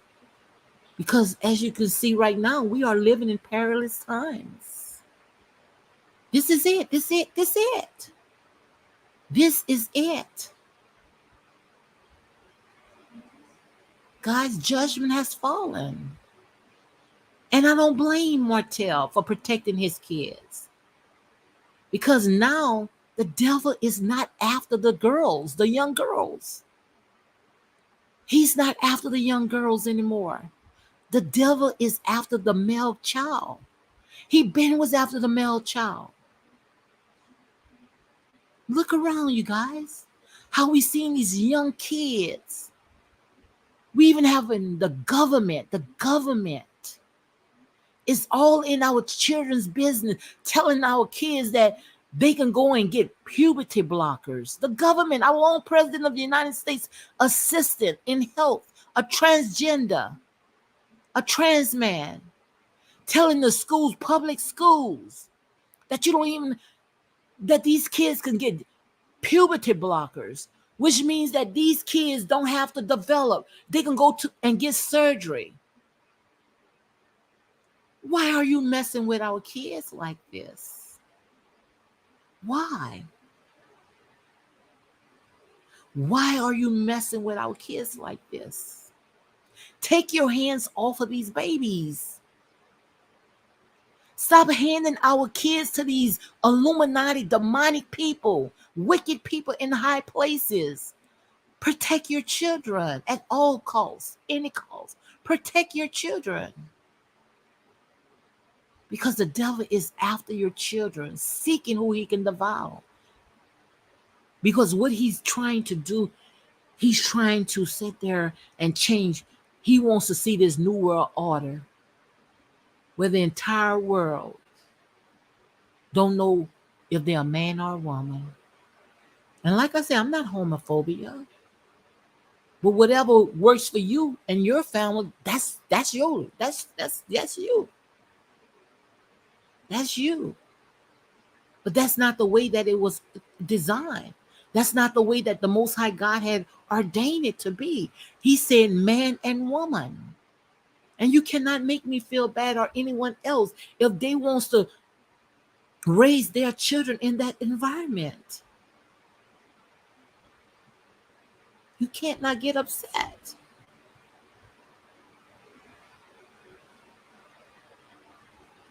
Because as you can see right now, we are living in perilous times. This is it. This is it. This is it. This is it. God's judgment has fallen. And I don't blame Martell for protecting his kids. Because now the devil is not after the girls, the young girls. He's not after the young girls anymore. The devil is after the male child. He was after the male child. Look around, you guys. How we seeing these young kids. We even having the government. The government is all in our children's business, telling our kids that they can go and get puberty blockers. The government, our own president of the United States, assistant in health, a transgender, a trans man, telling the schools, public schools, that that these kids can get puberty blockers, which means that these kids don't have to develop. They can go to and get surgery. Why are you messing with our kids like this? Why? Why are you messing with our kids like this? Take your hands off of these babies. Stop handing our kids to these Illuminati, demonic people, wicked people in high places. Protect your children at all costs, any cost. Protect your children. Because the devil is after your children, seeking who he can devour. Because what he's trying to do, he's trying to sit there and change. He wants to see this new world order where the entire world don't know if they're a man or a woman. And like I said, I'm not homophobia. But whatever works for you and your family, that's you. That's you. That's you. But that's not the way that it was designed. That's not the way that the Most High God had ordained it to be. He said man and woman. And you cannot make me feel bad or anyone else if they wants to raise their children in that environment. You can't not get upset.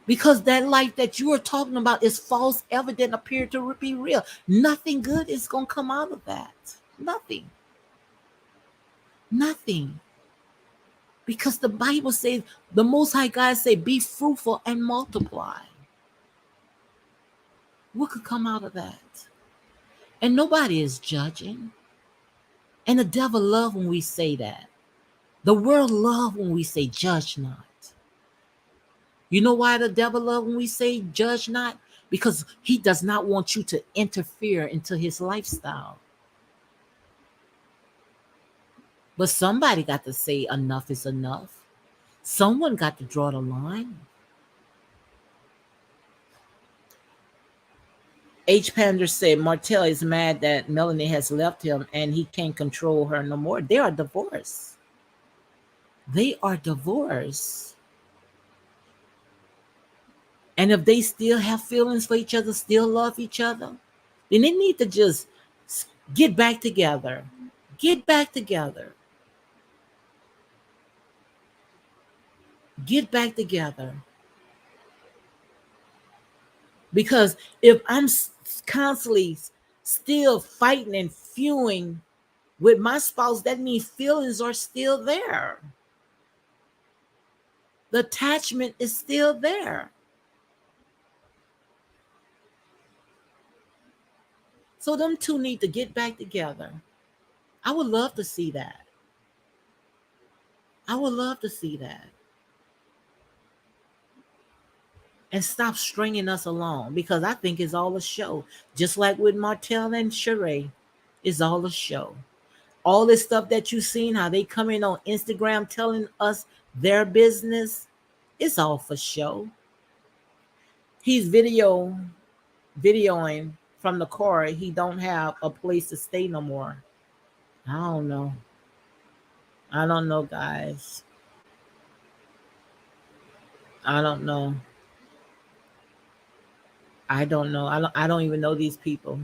Because that life that you are talking about is false, evident, appear to be real. Nothing good is going to come out of that. Nothing. Nothing. Because the Bible says, the Most High God say, be fruitful and multiply. What could come out of that? And nobody is judging. And the devil love when we say that. The world love when we say judge not. You know why the devil love when we say judge not? Because he does not want you to interfere into his lifestyle. But somebody got to say enough is enough. Someone got to draw the line. H. Pander said Martell is mad that Melanie has left him and he can't control her no more. They are divorced. They are divorced. And if they still have feelings for each other, still love each other, then they need to just get back together. Get back together. Get back together. Because if I'm constantly still fighting and fuming with my spouse, that means feelings are still there. The attachment is still there. So them two need to get back together. I would love to see that. I would love to see that. And stop stringing us along, because I think it's all a show. Just like with Martell and Sheree, it's all a show. All this stuff that you've seen, how they come in on Instagram telling us their business, it's all for show. He's videoing from the car. He don't have a place to stay no more. I don't know. I don't know, guys. I don't know. I don't know. I don't even know these people.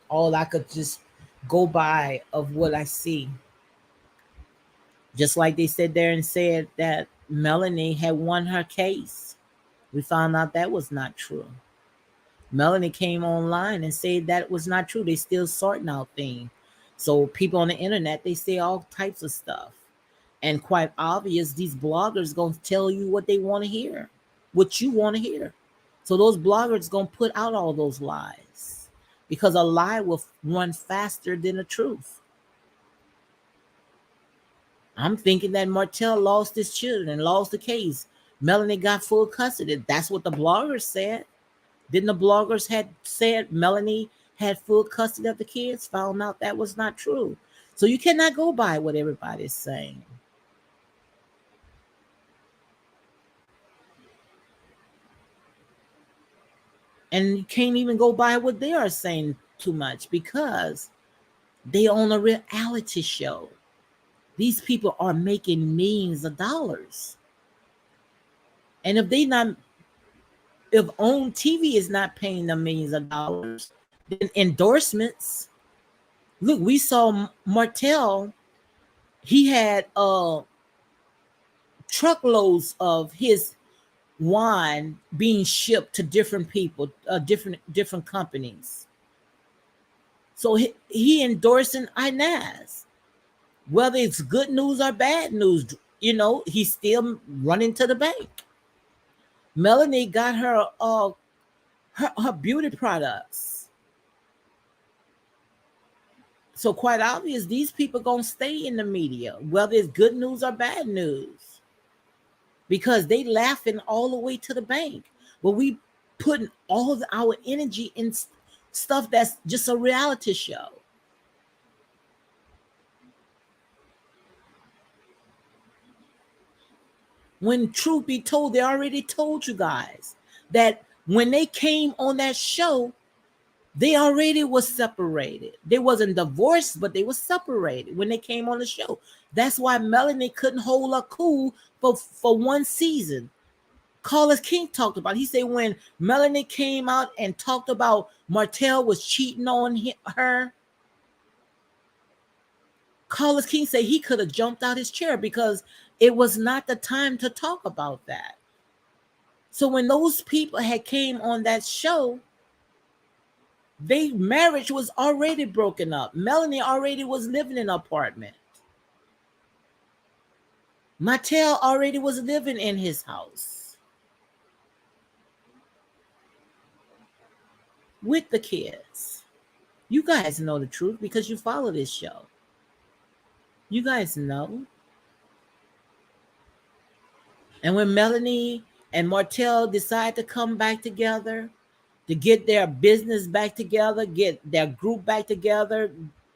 All I could just go by of what I see. Just like they said there and said that Melanie had won her case. We found out that was not true. Melanie came online and said that was not true. They still sorting out things. So people on the internet, they say all types of stuff. And quite obvious, these bloggers going to tell you what they want to hear, what you want to hear. So those bloggers going to put out all those lies, because a lie will run faster than the truth. I'm thinking that Martell lost his children, lost the case. Melanie got full custody. That's what the bloggers said. Didn't the bloggers had said Melanie had full custody of the kids? Found out that was not true. So you cannot go by what everybody's saying. And you can't even go by what they are saying too much, because they own a reality show. These people are making millions of dollars. And if OWN TV is not paying them millions of dollars, then endorsements. Look, we saw Martell. He had truckloads of his wine being shipped to different people, different companies. So he endorsing Inez, whether it's good news or bad news. He's still running to the bank. Melanie got her beauty products. So quite obvious, these people gonna stay in the media, whether it's good news or bad news, because they laughing all the way to the bank. But we putting all of our energy in stuff that's just a reality show. When truth be told, they already told you guys that when they came on that show, they already was separated. They wasn't divorced, but they were separated when they came on the show. That's why Melanie couldn't hold her cool for one season. Carlos King talked about it. He said when Melanie came out and talked about Martell was cheating on her, Carlos King said he could have jumped out his chair, because it was not the time to talk about that. So when those people had came on that show, their marriage was already broken up. Melanie already was living in an apartment. Martell already was living in his house with the kids. You guys know the truth because you follow this show. You guys know. And when Melanie and Martell decide to come back together, to get their business back together, get their group back together,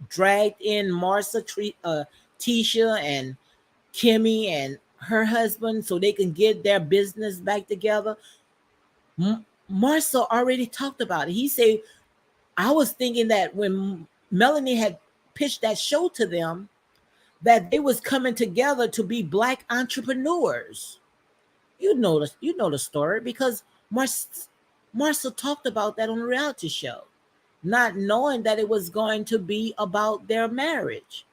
dragged in Tisha and Kimmy and her husband so they can get their business back together. Marcel already talked about it. He said, I was thinking that when Melanie had pitched that show to them, that they was coming together to be black entrepreneurs. You know the story because Marcel talked about that on a reality show, not knowing that it was going to be about their marriage.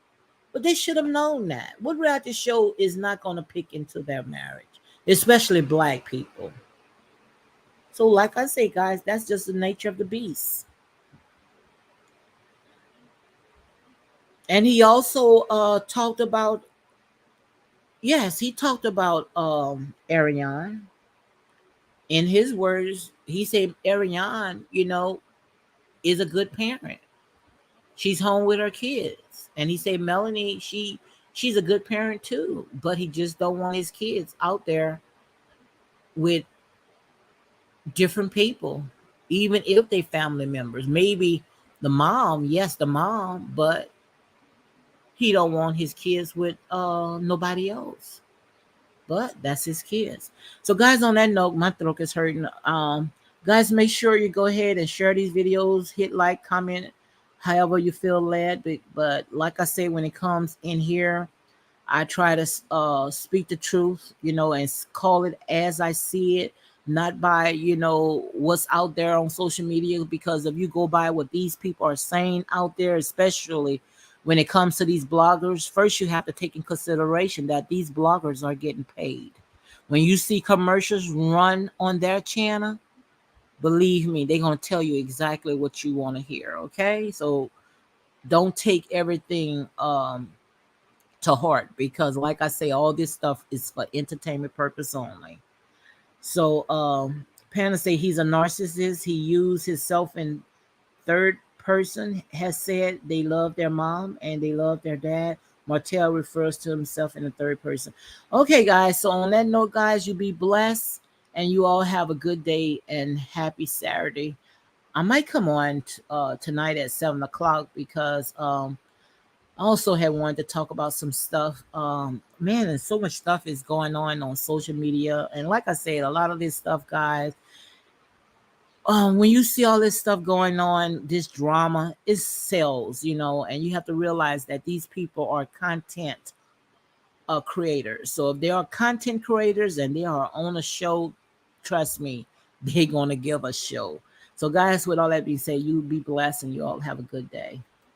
But they should have known that. What reality show is not going to pick into their marriage, especially black people? So, like I say, guys, that's just the nature of the beast. And he also talked about, yes, he talked about Ariane. In his words, he said Ariane, is a good parent. She's home with her kids. And he said Melanie, she's a good parent too, but he just don't want his kids out there with different people, even if they family members. Maybe the mom, yes, the mom, but he don't want his kids with nobody else. But that's his kids. So guys, on that note, my throat is hurting. Guys, make sure you go ahead and share these videos, hit like, comment, however you feel led. But like I say, when it comes in here, I try to speak the truth, and call it as I see it, not by, what's out there on social media. Because if you go by what these people are saying out there, especially when it comes to these bloggers, first you have to take in consideration that these bloggers are getting paid. When you see commercials run on their channel, believe me, they're going to tell you exactly what you want to hear. Okay. So don't take everything, to heart, because like I say, all this stuff is for entertainment purpose only. So Panda say he's a narcissist. He used himself in third person, has said they love their mom and they love their dad. Martell refers to himself in the third person. Okay, guys, so on that note, guys, you be blessed and you all have a good day and happy Saturday. I might come on tonight at 7 o'clock because I also had wanted to talk about some stuff. Man, and so much stuff is going on social media. And like I said, a lot of this stuff, guys, when you see all this stuff going on, this drama, it sells, and you have to realize that these people are content creators. So if they are content creators and they are on a show, trust me, they're going to give a show. So guys, with all that being said, you be blessed and you all have a good day.